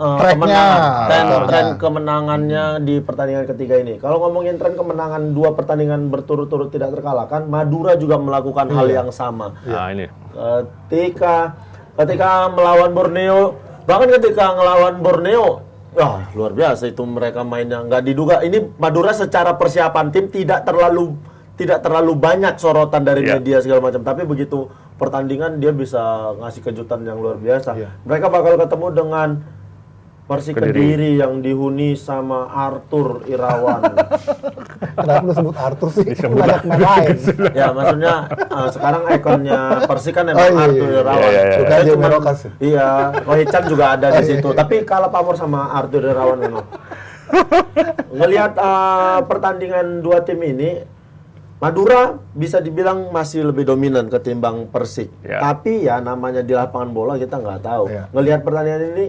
tren kemenangannya di pertandingan ketiga ini. Kalau ngomongin tren kemenangan 2 pertandingan berturut-turut tidak terkalahkan, Madura juga melakukan hal yang sama. Nah, ini. Ketika melawan Borneo, bahkan ketika ngelawan Borneo, luar biasa itu mereka mainnya nggak diduga. Ini Madura secara persiapan tim tidak terlalu banyak sorotan dari media segala macam, tapi begitu pertandingan dia bisa ngasih kejutan yang luar biasa. Mereka bakal ketemu dengan Persik Kediri yang dihuni sama Arthur Irawan. Kenapa lu sebut Arthur sih? Banyak main lain. Ya maksudnya sekarang ikonnya Persik kan emang Arthur Irawan. Rohichan juga ada di situ. Tapi kalah pamor sama Arthur Irawan memang. Ngelihat pertandingan 2 tim ini, Madura bisa dibilang masih lebih dominan ketimbang Persik. Tapi ya namanya di lapangan bola kita nggak tahu. Ngelihat pertandingan ini,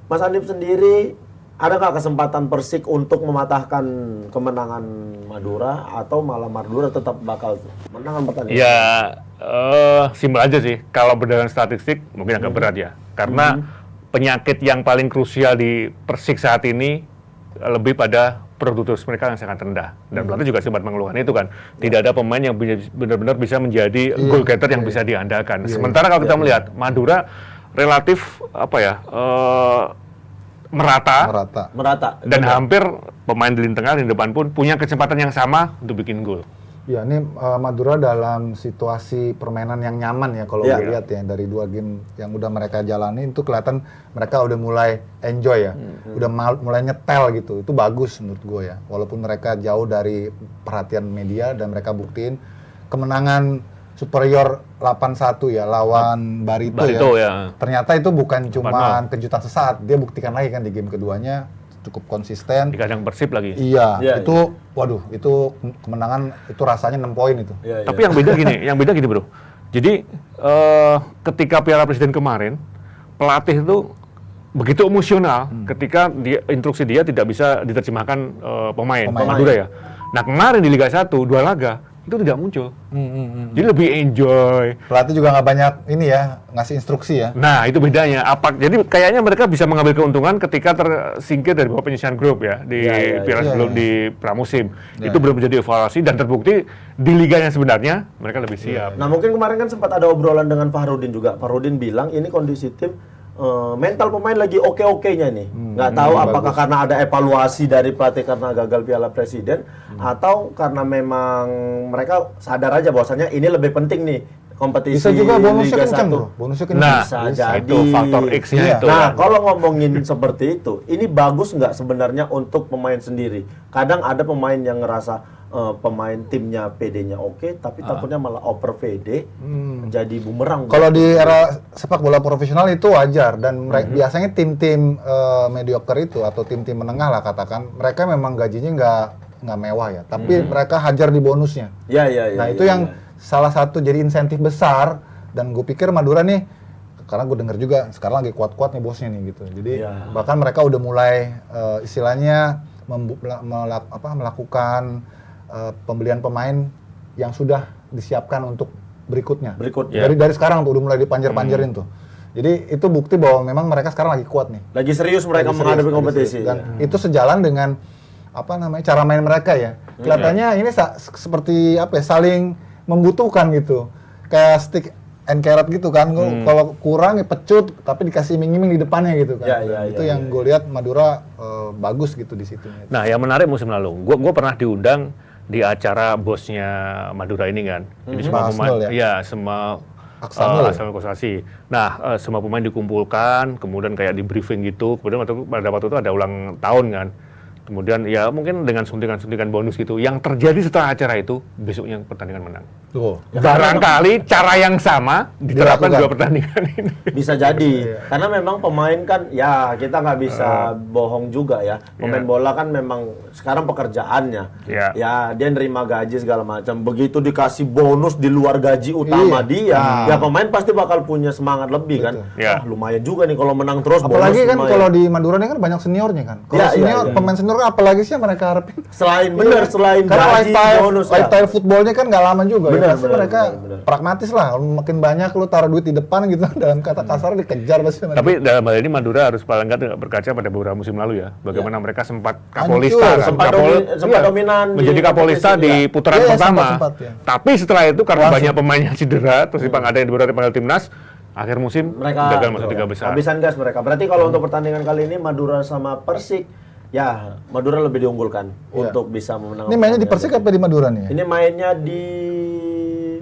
Mas Andip sendiri, ada nggak kesempatan Persik untuk mematahkan kemenangan Madura atau malah Madura tetap bakal menang pertandingan? Ya, simpel aja sih. Kalau berdasarkan statistik mungkin agak berat ya. Karena penyakit yang paling krusial di Persik saat ini lebih pada produktivitas mereka yang sangat rendah. Dan pelatih juga sempat mengeluhkan itu kan. Tidak ada pemain yang benar-benar bisa menjadi goal getter yang bisa diandalkan. Sementara kalau kita melihat Madura relatif merata dan hampir pemain di lini tengah di depan pun punya kesempatan yang sama untuk bikin gol. Ya, ini Madura dalam situasi permainan yang nyaman ya kalau dilihat ya dari 2 game yang udah mereka jalani itu kelihatan mereka udah mulai enjoy ya. Udah mulai nyetel gitu. Itu bagus menurut gue ya. Walaupun mereka jauh dari perhatian media dan mereka buktiin kemenangan superior 8-1 ya lawan Barito ya. Ternyata itu bukan cuma kejutan sesaat, dia buktikan lagi kan di game keduanya cukup konsisten. Di kandang Persib lagi. Iya, itu waduh, itu kemenangan itu rasanya 6 poin itu. Tapi yang beda gini bro. Jadi ketika Piala Presiden kemarin, pelatih itu begitu emosional ketika instruksi dia tidak bisa diterjemahkan pemain Madura ya. Nah kemarin di Liga 1 2 laga itu tidak muncul. Jadi lebih enjoy. Pelatih juga nggak banyak ini ya ngasih instruksi ya. Nah itu bedanya. Jadi kayaknya mereka bisa mengambil keuntungan ketika tersingkir dari bawah penyisihan grup ya di Piala sebelum di pramusim. Itu belum menjadi evaluasi dan terbukti di liga yang sebenarnya mereka lebih siap. Nah mungkin kemarin kan sempat ada obrolan dengan Fahrudin juga. Fahrudin bilang ini kondisi tim mental pemain lagi oke-okenya nih. Nggak tahu apakah karena ada evaluasi dari pelatih karena gagal Piala Presiden atau karena memang mereka sadar aja bahwasanya ini lebih penting nih kompetisi bisa juga bonusnya Liga kencang 1. bro. Bonusnya kencang. Nah, bisa jadi itu faktor X-nya itu. Nah, kalau ngomongin seperti itu, ini bagus nggak sebenarnya untuk pemain sendiri? Kadang ada pemain yang ngerasa pemain timnya PD-nya oke, tapi takutnya malah over PD jadi bumerang. Kalau di era sepak bola profesional itu wajar dan biasanya tim-tim mediocre itu atau tim-tim menengah lah katakan, mereka memang gajinya nggak mewah ya, tapi mereka hajar di bonusnya. Nah itu yang salah satu jadi insentif besar dan gue pikir Madura nih, karena gue denger juga sekarang lagi kuat-kuat nih bosnya nih gitu. Jadi bahkan mereka udah mulai istilahnya melakukan pembelian pemain yang sudah disiapkan untuk berikutnya. Berikutnya. Dari sekarang tuh udah mulai dipanjer-panjerin tuh. Jadi itu bukti bahwa memang mereka sekarang lagi kuat nih. Lagi serius mereka Lagi menghadapi serius, kompetisi. dan itu sejalan dengan cara main mereka ya. Kelihatannya ini seperti saling membutuhkan gitu. Kayak stick and carrot gitu kan. Kalau kurang ya pecut, tapi dikasih iming-iming di depannya gitu kan. Itu yang gue lihat Madura bagus gitu di situ. Nah, yang menarik musim lalu, gue pernah diundang di acara bosnya Madura ini kan. Jadi semua pemain, semua Aksanul Kosasi. Nah, semua pemain dikumpulkan, kemudian kayak di briefing gitu. Kemudian pada waktu itu ada ulang tahun kan. Kemudian ya mungkin dengan suntikan-suntikan bonus gitu. Yang terjadi setelah acara itu, besoknya pertandingan menang. Barangkali cara yang sama diterapkan dua pertandingan ini. Bisa jadi, karena memang pemain kan, ya kita nggak bisa bohong juga ya. Pemain bola kan memang sekarang pekerjaannya, ya dia nerima gaji segala macam. Begitu dikasih bonus di luar gaji utama dia, ya pemain pasti bakal punya semangat lebih kan. Lumayan juga nih kalau menang terus. Apalagi bonus kan kalau di Madura ini kan banyak seniornya kan. Kalau senior, pemain senior apalagi sih yang mereka harapin. Selain karena gaji, bonus lifestyle footballnya kan nggak lama juga. Mereka bener. pragmatis lah, makin banyak lu taruh duit di depan gitu, dalam kata kasar dikejar pasti. Tapi dalam hal ini Madura harus paling nggak berkaca pada beberapa musim lalu ya, bagaimana mereka sempat Kapolista, sempat dominan menjadi Kapolista di putaran pertama. Sempat, Tapi setelah itu karena banyak pemainnya cedera, terus ada yang beberapa panggil timnas, akhir musim mereka gagal masuk 3 besar. Habisan gas mereka. Berarti kalau untuk pertandingan kali ini Madura sama Persik, ya Madura lebih diunggulkan untuk bisa memenangkan. Ini mainnya di Persik apa di Madura nih? Ini mainnya di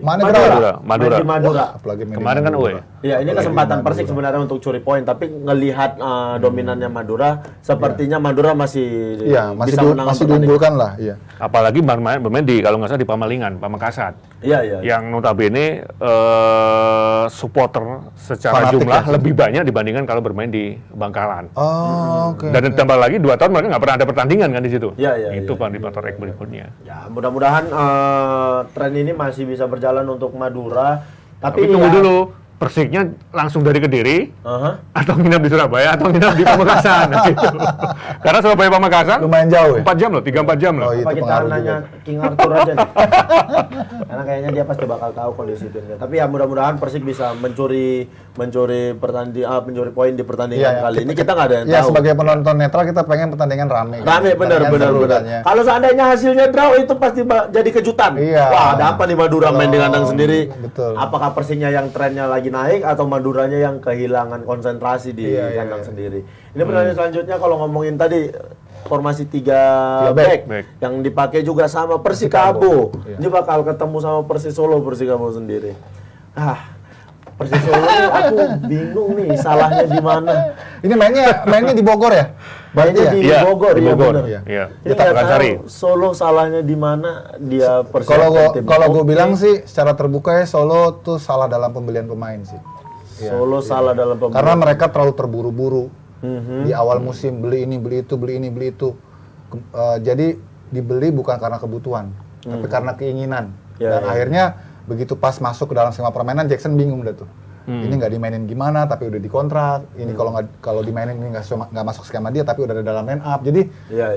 Madura. Main di Madura. Apalagi Kemarin kan away. Ya, ini kesempatan Persik sebenarnya untuk curi poin, tapi ngelihat dominannya Madura, sepertinya Madura masih bisa menang. Masih diunggulkan lah, iya. Apalagi bermain di kalau nggak salah di Pamalingan, Pamekasan. Iya. Yang notabene supporter secara Fanatik jumlah ya? lebih banyak dibandingkan kalau bermain di Bangkalan. Oke. Dan ditambah lagi 2 tahun mereka nggak pernah ada pertandingan kan di situ. Iya. Itu faktor X berikutnya. Ya, mudah-mudahan tren ini masih bisa berjalan untuk Madura. Tapi tunggu dulu, Persiknya langsung dari Kediri, atau nginap di Surabaya, atau nginap di Pamekasan. Gitu. Karena Surabaya Pamekasan lumayan jauh ya? 4 jam loh, 3-4 jam loh. Apa kita nanya King Arthur aja nih? Karena kayaknya dia pasti bakal tahu kondisi timnya. Tapi ya mudah-mudahan Persik bisa mencuri poin di pertandingan kali ini. Kita nggak ada yang tahu. Ya sebagai penonton netral kita pengen pertandingan rame. Rame benar. Kalau seandainya hasilnya draw itu pasti jadi kejutan. Iya. Wah, ada apa nih Madura main di kandang sendiri? Betul. Apakah Persiknya yang trennya lagi naik atau Maduranya yang kehilangan konsentrasi di kandang sendiri? Ini pertanyaan selanjutnya kalau ngomongin tadi formasi 3 back yang dipakai juga sama Persikabo. Ini bakal ketemu sama Persisolo sendiri. Persisolo ini aku bingung nih salahnya di mana. Ini mainnya di Bogor ya? Mainnya di Bogor, iya benar. Iya. Kita nggak tahu Solo salahnya di mana dia persiapan tim. Kalau gue bilang sih secara terbuka ya Solo tuh salah dalam pembelian pemain sih. Solo salah dalam pembelian. Karena mereka terlalu terburu-buru. Di awal musim beli ini, beli itu. Jadi dibeli bukan karena kebutuhan, tapi karena keinginan. Dan akhirnya begitu pas masuk ke dalam skema permainan Jackson bingung udah tuh. Ini nggak dimainin gimana, tapi udah dikontrak. Ini kalau dimainin ini nggak masuk skema dia, tapi udah ada dalam line up. Jadi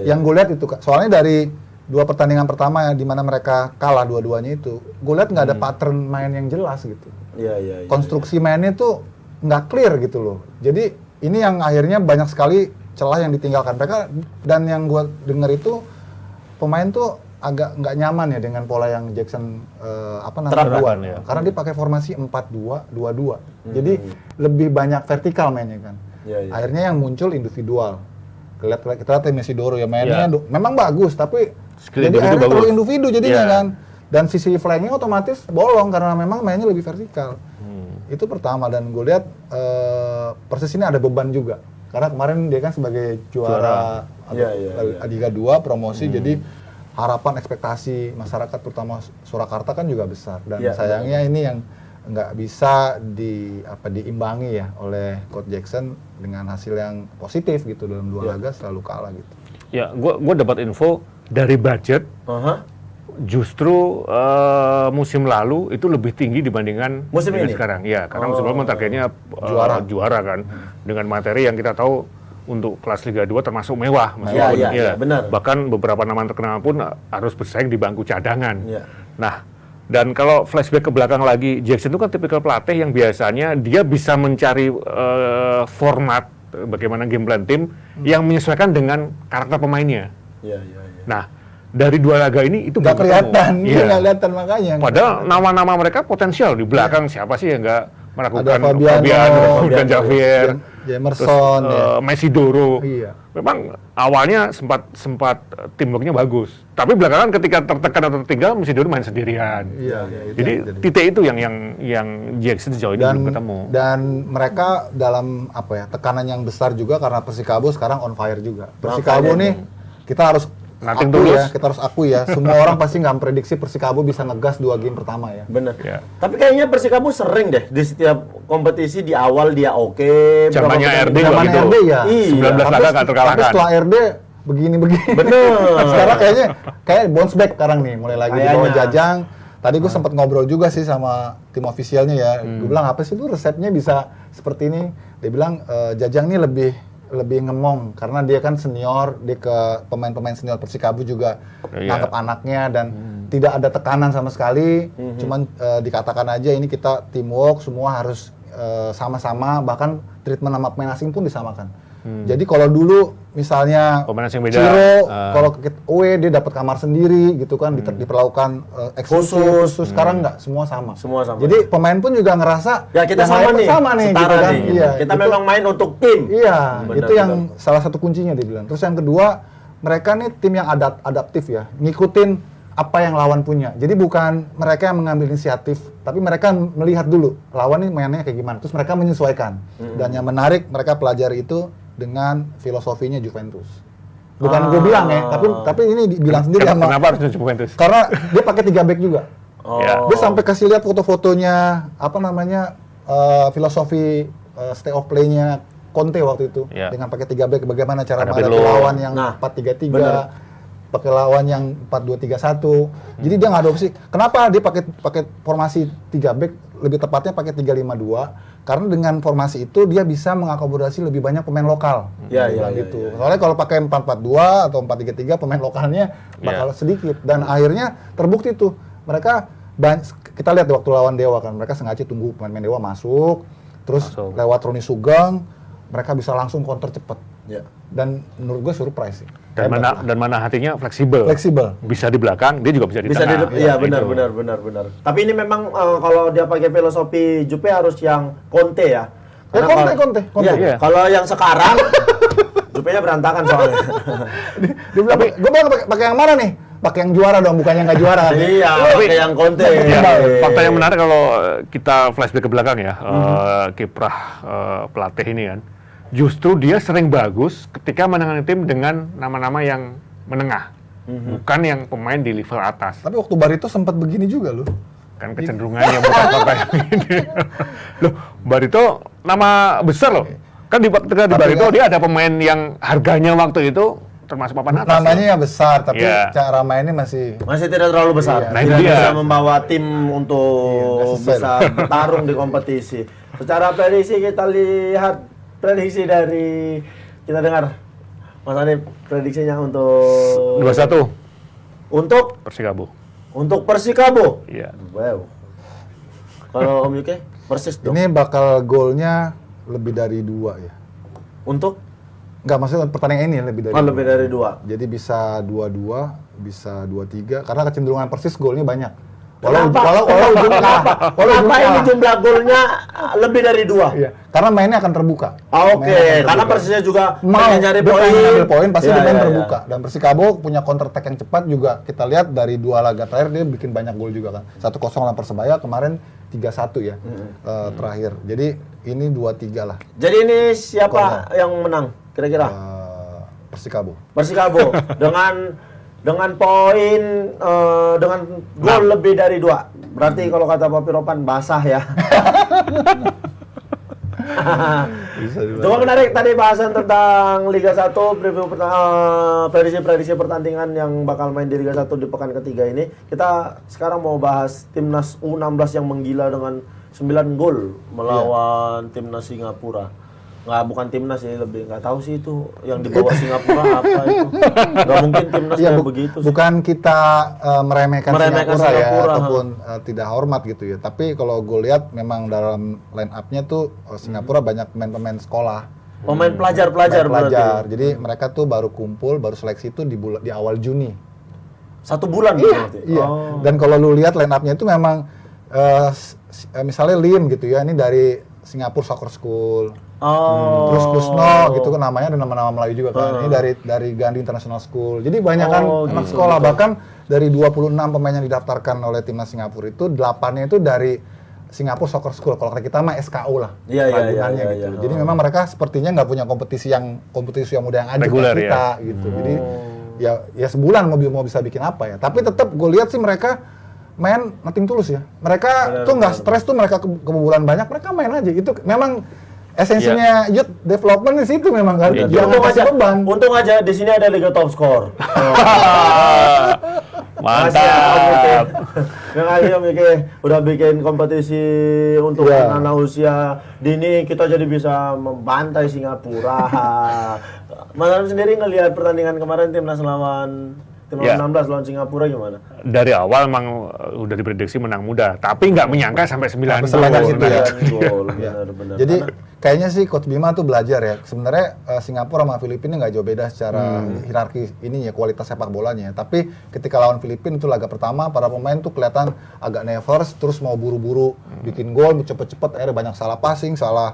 yang gue lihat itu, soalnya dari 2 pertandingan pertama di mana mereka kalah dua-duanya itu, gue lihat nggak ada pattern main yang jelas gitu. Konstruksi mainnya tuh nggak clear gitu loh. Jadi ini yang akhirnya banyak sekali celah yang ditinggalkan mereka, dan yang gue denger itu pemain tuh agak nggak nyaman ya dengan pola yang Jackson terapkan ya. Karena dia pakai formasi 4-2-2-2. Jadi lebih banyak vertikal mainnya kan. Akhirnya yang muncul individual. Kita lihat Mesidoro ya mainnya memang bagus, tapi jadi akhirnya terlalu individu jadinya kan. Dan sisi flanknya otomatis bolong karena memang mainnya lebih vertikal. Itu pertama, dan gue lihat Persis ini ada beban juga. Karena kemarin dia kan sebagai juara Liga 2 promosi, jadi harapan ekspektasi masyarakat terutama Surakarta kan juga besar, dan sayangnya ini yang nggak bisa diimbangi ya oleh Coach Jackson dengan hasil yang positif gitu dalam 2 laga selalu kalah gitu. Ya, gua dapat info dari budget. Justru musim lalu itu lebih tinggi dibandingkan musim ini sekarang. Ya, karena musim lalu targetnya juara kan, dengan materi yang kita tahu untuk kelas Liga 2 termasuk mewah. Iya, benar. Bahkan beberapa nama terkenal pun harus bersaing di bangku cadangan. Nah, Dan kalau flashback ke belakang lagi, Jackson itu kan tipikal pelatih yang biasanya dia bisa mencari format bagaimana game plan tim yang menyesuaikan dengan karakter pemainnya. Iya, iya, iya. Nah, dari dua laga ini itu Nggak belum ketemu. kelihatan, Iya. nggak kelihatan makanya. Padahal nama-nama mereka potensial di belakang siapa sih yang nggak melakukan Ada Fabiano, dan Javier, Jamerson, terus, Messi Doro. Iya. Memang awalnya sempat teamworknya bagus, tapi belakangan ketika tertekan atau tertinggal Messi Doro main sendirian. Iya, itu Jadi yang jadi. titik itu yang Jackson sejauh ini belum ketemu. Dan mereka dalam tekanan yang besar juga karena Persikabo sekarang on fire juga. Persikabo Makanya nih kita harus Nothing akui tulus. ya, kita harus akui ya. Semua orang pasti nggak prediksi Persikabo bisa ngegas 2 game pertama ya. Bener. Ya. Tapi kayaknya Persikabo sering deh di setiap kompetisi di awal dia oke. Zamannya berapa RD pertandingan- juga Zamannya gitu. RD ya. Iya. 19 laga nggak Tapi terkalahkan. setelah RD begini-begini. Bener. Sekarang kayak bounce back sekarang nih, mulai lagi di bawah Kayaknya. Jajang. Tadi gue sempat ngobrol juga sih sama tim ofisialnya ya. Gue bilang apa sih lu resepnya bisa seperti ini? Dia bilang Jajang nih lebih ngemong karena dia kan senior, dia ke pemain-pemain senior Persikabo juga Iya. nangkep anaknya dan tidak ada tekanan sama sekali. Cuman dikatakan aja ini kita teamwork, semua harus sama-sama, bahkan treatment sama pemain asing pun disamakan. Jadi kalau dulu misalnya Pemain asing beda. Ciro, kalau ke away dia dapat kamar sendiri gitu kan, diperlakukan eksklusif. Khusus. Sekarang nggak, semua sama. Semua sama. Jadi pemain pun juga ngerasa Ya kita yang sama lain pun nih, sama nih setara gitu kan. nih. Iya, Kita itu- memang main untuk tim. Iya, Benar, itu yang benar. salah satu kuncinya dia bilang. Terus yang kedua, mereka nih tim yang adaptif ya, ngikutin apa yang lawan punya. Jadi bukan mereka yang mengambil inisiatif, tapi mereka melihat dulu lawan nih mainnya kayak gimana. Terus mereka menyesuaikan. Dan yang menarik mereka pelajari itu dengan filosofinya Juventus. Bukan gue bilang ya, tapi ini dibilang sendiri sama. Kenapa harus Juventus? Karena dia pakai 3 back juga. Oh. Ya. Dia sampai kasih lihat foto-fotonya filosofi stay of play-nya Conte waktu itu Ya. dengan pakai 3 back, bagaimana cara Hadapin menghadapi lo. lawan yang Nah, 4-3-3, bener. pakai lawan yang 4-2-3-1. Jadi dia nggak ada opsi. Kenapa dia pakai formasi 3 back, lebih tepatnya pakai 3-5-2? Karena dengan formasi itu dia bisa mengakomodasi lebih banyak pemain lokal. Ya, Dia ya, bilang ya, gitu. ya. Soalnya kalau pakai 4-4-2 atau 4-3-3 pemain lokalnya bakal sedikit dan akhirnya terbukti tuh. Mereka kita lihat waktu lawan Dewa kan, mereka sengaja tunggu pemain Dewa masuk, terus lewat Roni Sugeng mereka bisa langsung counter cepet. Ya. Dan menurut gue surprise sih. Dan mana hatinya fleksibel. Fleksibel. Bisa di belakang, dia juga bisa di Bisa tengah. iya Gitu. benar. Tapi ini memang kalau dia pakai filosofi Jupe harus yang Conte ya. Ya, Karena Conte. Iya, Iya. Kalau yang sekarang Jupe-nya berantakan soalnya. Dia bilang, gue bilang pakai yang mana nih? Pakai yang juara dong, bukan yang nggak juara. Iya, pakai yang Conte. Ya, fakta yang menarik kalau kita flashback ke belakang ya, kiprah pelatih ini kan, justru dia sering bagus ketika menangani tim dengan nama-nama yang menengah, bukan yang pemain di level atas. Tapi waktu Barito sempat begini juga loh. Kan kecenderungannya bukan fakta yang ini. Loh, Barito nama besar loh. Kan ketika di Tapi Barito kan- dia ada pemain yang harganya waktu itu termasuk papan atas. Namanya loh. ya besar, tapi Iya. cara mainnya masih Masih tidak terlalu besar. Iya. Nah, itu Tidak dia. bisa membawa tim untuk nggak sesuai bisa bertarung di kompetisi. Secara prediksi kita lihat prediksi dari kita dengar Mas Hanif prediksinya untuk 2-1 untuk Persikabo. Persikabo. Iya. Wow. Kalau Om Yuke persis dong. ini bakal golnya lebih dari 2 ya. Untuk Enggak, maksudnya pertandingan ini lebih dari lebih dari 2. Jadi bisa 2-2, bisa 2-3 karena kecenderungan Persis golnya banyak. Walau Kenapa ini jumlah golnya lebih dari 2? Iya, karena mainnya akan terbuka. Oke, Mainnya akan karena terbuka. Persisnya juga mau pengen nyari dia pengen poin. ngambil poin pasti Iya, dia main iya, terbuka. Dan Persikabo punya counter attack yang cepat juga. Kita lihat dari 2 laga terakhir dia bikin banyak gol juga kan. 1-0 lawan Persebaya, kemarin 3-1 ya terakhir. Jadi ini 2-3 lah Jadi ini siapa yang menang kira-kira? Persikabo. Persikabo dengan poin dengan gol lebih dari 2. Berarti kalau kata Papi Ropan basah ya. Cuma menarik tadi bahasan tentang Liga 1, preview prediksi pertandingan yang bakal main di Liga 1 di pekan ketiga ini. Kita sekarang mau bahas timnas U16 yang menggila dengan 9 gol melawan timnas Singapura. bukan timnas sih, lebih nggak tahu sih itu yang di bawah Singapura apa itu. Nggak mungkin timnas Iya, kayak begitu sih. bukan kita meremehkan Meremehkan Singapura ya Singapura, ataupun tidak hormat gitu ya. Tapi kalau gue lihat memang dalam line up-nya tuh Singapura banyak pemain-pemain sekolah. Pemain pelajar-pelajar berarti. Pelajar. Jadi mereka tuh baru kumpul, baru seleksi itu di awal Juni. 1 bulan gitu berarti. Iya. Dan kalau lu lihat line up-nya itu memang misalnya Lim gitu ya, ini dari Singapore Soccer School. Terus Kusno gitu kan namanya, ada nama-nama Melayu juga kan. Ini dari Gandhi International School. Jadi banyak kan anak sekolah, bahkan dari 26 pemain yang didaftarkan oleh timnas Singapura itu 8-nya itu dari Singapore Soccer School. Kalau kita mah SKU lah. Iya, ragungannya iya, gitu. iya. Jadi memang mereka sepertinya nggak punya kompetisi yang udah yang ada Reguler, kita gitu. Jadi ya sebulan mau bisa bikin apa ya. Tapi tetap gue lihat sih mereka main nothing tulus ya. Mereka tuh nggak stres tuh, mereka kebobolan banyak, mereka main aja. Itu memang esensinya youth development di situ memang kan. Jangan kasih beban. Untung aja di sini ada Liga Top Score. Mantap. Yang akhirnya udah bikin kompetisi untuk anak-anak usia dini, kita jadi bisa membantai Singapura. Mas Arif sendiri ngelihat pertandingan kemarin timnas 16 lawan Singapura gimana? Dari awal emang udah diprediksi menang mudah, tapi nggak menyangka sampai 9 Sebanyak gol. itu ya. Gol, benar-benar. Jadi kayaknya sih Coach Bima tuh belajar ya. Sebenarnya Singapura sama Filipina nggak jauh beda secara hierarki ini ya, kualitas sepak bolanya. Tapi ketika lawan Filipina itu laga pertama, para pemain tuh kelihatan agak nervous, terus mau buru-buru bikin gol, cepet-cepet, akhirnya banyak salah passing, salah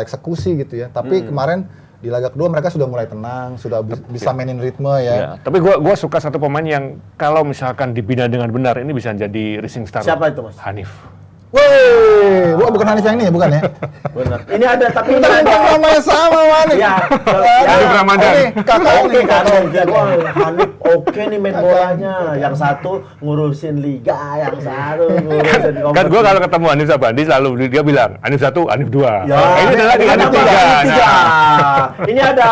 eksekusi gitu ya. Tapi kemarin di laga kedua mereka sudah mulai tenang, sudah bisa mainin ritme ya. Ya, tapi gua suka satu pemain yang kalau misalkan dibina dengan benar ini bisa jadi rising star. Siapa itu, Mas? Hanif. Woi, bukan Hanif yang ini ya, bukan ya? Benar. Ini ada tapi ini Bentar, ada. namanya sama Hanif. Ya, Hanif Ramadan. Ini kakak Oke, ini kakak. Wah, Hanif oke nih main bolanya. Yang satu ngurusin liga, yang satu ngurusin kompetisi. Kan gua kalau ketemu Hanif Sabandi selalu dia bilang Hanif 1, Hanif 2. Ya, Ini ada lagi Hanif 3. tiga. Ini ada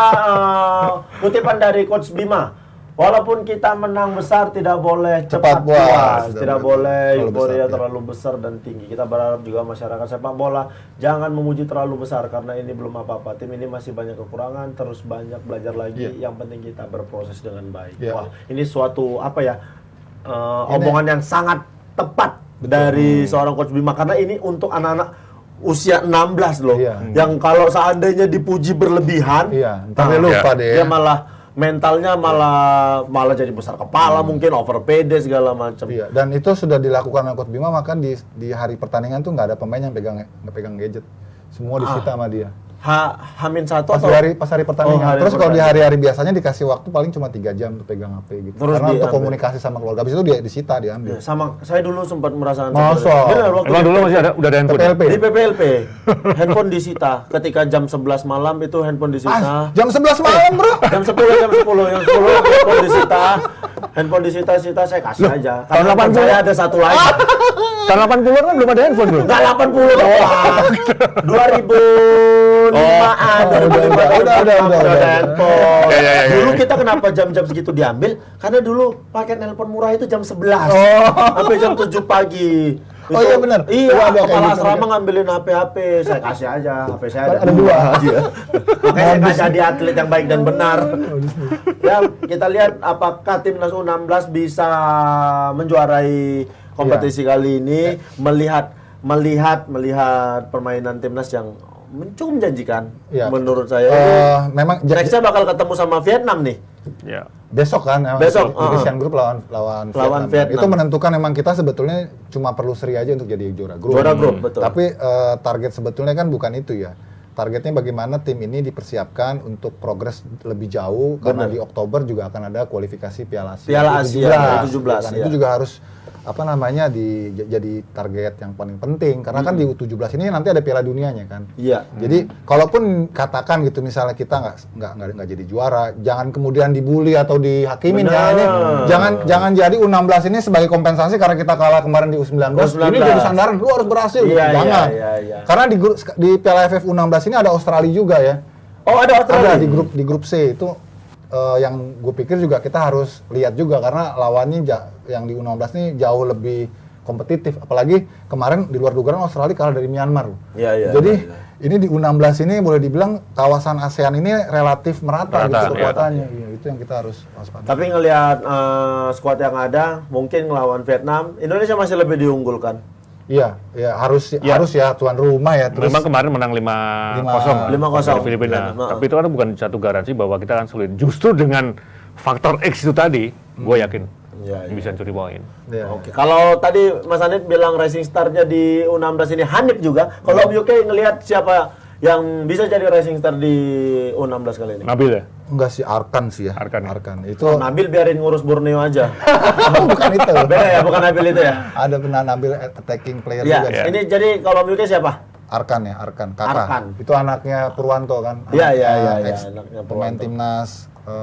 kutipan dari Coach Bima. Walaupun kita menang besar, tidak boleh cepat puas, tidak boleh euforia terlalu besar dan tinggi. Kita berharap juga masyarakat sepak bola jangan memuji terlalu besar karena ini belum apa-apa. Tim ini masih banyak kekurangan, terus banyak belajar lagi. Yang penting kita berproses dengan baik. Wah, ini suatu apa ya? Omongan yang sangat tepat dari seorang Coach Bima karena ini untuk anak-anak usia 16 loh. Yang kalau seandainya dipuji berlebihan, Ntar dia lupa deh. dia malah mentalnya malah jadi besar kepala, mungkin over pede segala macam. Iya, dan itu sudah dilakukan oleh Coach Bima, maka di hari pertandingan tuh nggak ada pemain yang pegang gadget. Semua disita sama dia. H-1 Pas atau hari pertandingan. Terus kalau di hari-hari biasanya dikasih waktu paling cuma 3 jam untuk pegang HP gitu. Terus Karena untuk diambil. komunikasi sama keluarga. Habis itu dia disita, diambil. Ya, sama saya dulu sempat merasakan Masa? seperti itu. Benar, waktu Emang dulu masih udah ada handphone. PPLP. di PPLP handphone disita ketika jam 11 malam itu handphone disita. Jam 11 malam, Bro. Jam 10 handphone disita. Handphone disita saya kasih aja. Karena handphone saya ada satu lagi. Tahun 80-an kan belum ada handphone, Bro. Enggak 80 doang. 2005-an. Udah. Ada handphone. Ya. Dulu kita kenapa jam-jam segitu diambil? Karena dulu paket nelpon murah itu jam 11 sampai jam 7 pagi. Oh iya benar. Iya, Ada kayak kepala gitu. asrama ngambilin HP, saya kasih aja. HP saya Ada ada 2. Makanya saya kasih jadi atlet yang baik dan benar. Ya, kita lihat apakah timnas U16 bisa menjuarai kompetisi kali ini, melihat permainan timnas yang cukup menjanjikan menurut saya. Memang Nextnya bakal ketemu sama Vietnam nih. Ya. besok kan Besok, Asian Group lawan Vietnam. Itu menentukan memang kita sebetulnya cuma perlu seri aja untuk jadi juara grup. Juara grup, betul. Tapi target sebetulnya kan bukan itu ya. Targetnya bagaimana tim ini dipersiapkan untuk progres lebih jauh karena di Oktober juga akan ada kualifikasi Piala Asia. Piala Asia 17 kan? ya. Itu juga harus jadi target yang paling penting karena kan di U17 ini nanti ada Piala Dunianya kan. Iya. Jadi kalaupun katakan gitu misalnya kita nggak jadi juara, jangan kemudian dibully atau dihakimin ya. Ini jangan jadi U16 ini sebagai kompensasi karena kita kalah kemarin di U19. Ini jadi sandaran lu harus berhasil. Jangan. Iya. Karena di Piala AFF U16 ini ada Australia juga ya. Oh, ada Australia. Ada di grup C itu yang gue pikir juga kita harus lihat juga karena lawannya yang di U16 ini jauh lebih kompetitif. Apalagi kemarin di luar dugaan Australia kalah dari Myanmar. Iya. Jadi ini di U16 ini boleh dibilang kawasan ASEAN ini relatif merata gitu Merata, kekuatannya. Iya, itu yang kita harus waspada. Tapi ngelihat skuad yang ada, mungkin ngelawan Vietnam, Indonesia masih lebih diunggulkan. Iya, ya harus ya tuan rumah ya. Terus Memang kemarin menang 5-0 5-0 dari Filipina. Iya, Tapi itu kan bukan satu garansi bahwa kita akan sulit. Justru dengan faktor X itu tadi, gue yakin Iya, iya. bisa curi poin. ya. Oke, kalau tadi Mas Hanif bilang Rising Star-nya di U16 ini Hanif juga. Kalau Om Yuke ngelihat siapa yang bisa jadi Rising Star di U16 kali ini? Nabil ya? Enggak sih, Arkan sih ya. Arkan. Itu Nabil biarin ngurus Borneo aja. bukan itu. Beda ya, bukan Nabil itu ya? Ada pernah Nabil attacking player Iya, juga. ini jadi kalau Om Yuke siapa? Arkan ya, Arkan, kakak. Arkan. Itu anaknya Purwanto kan. Iya, Anaknya iya, iya, ex anaknya pemain Purwanto. timnas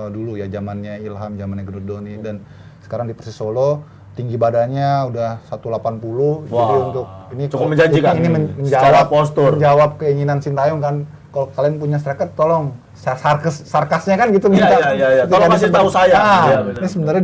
dulu ya, zamannya Ilham, zamannya Gedut Doni, dan sekarang di Persis Solo tinggi badannya udah 180. Jadi Wah, untuk ini cukup menjanjikan. Ini Secara postur. menjawab keinginan Sintayong kan. Kalau kalian punya striker, tolong sarkasnya kan gitu Iya, minta. iya, iya. Ketika Tolong kasih disebut, tahu saya. "Ah, Iya, benar. ini sebenarnya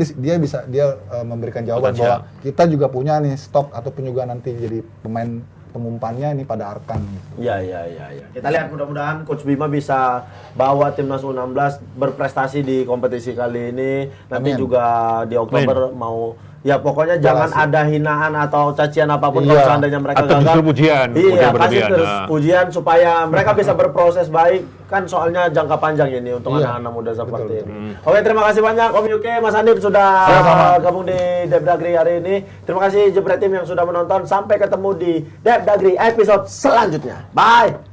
dia memberikan jawaban Potensial. bahwa kita juga punya nih stok ataupun juga nanti jadi pemain pengumpannya ini pada Arkan gitu. Iya, iya, iya, iya. Kita lihat mudah-mudahan Coach Bima bisa bawa timnas U16 berprestasi di kompetisi kali ini. Nanti Amin. juga di Oktober mau ya pokoknya jangan ada hinaan atau cacian apapun Iya. kalau seandainya mereka Atau gagal. justru pujian, Iya, pujian kasih berlebihan. terus Nah. pujian supaya mereka bisa berproses baik. Kan soalnya jangka panjang ini untuk Iya. anak-anak muda seperti Betul, ini. Oke, terima kasih banyak Om Yuke, Mas Hanif sudah gabung di Depdagri hari ini. Terima kasih Jebret Tim yang sudah menonton. Sampai ketemu di Depdagri episode selanjutnya. Bye.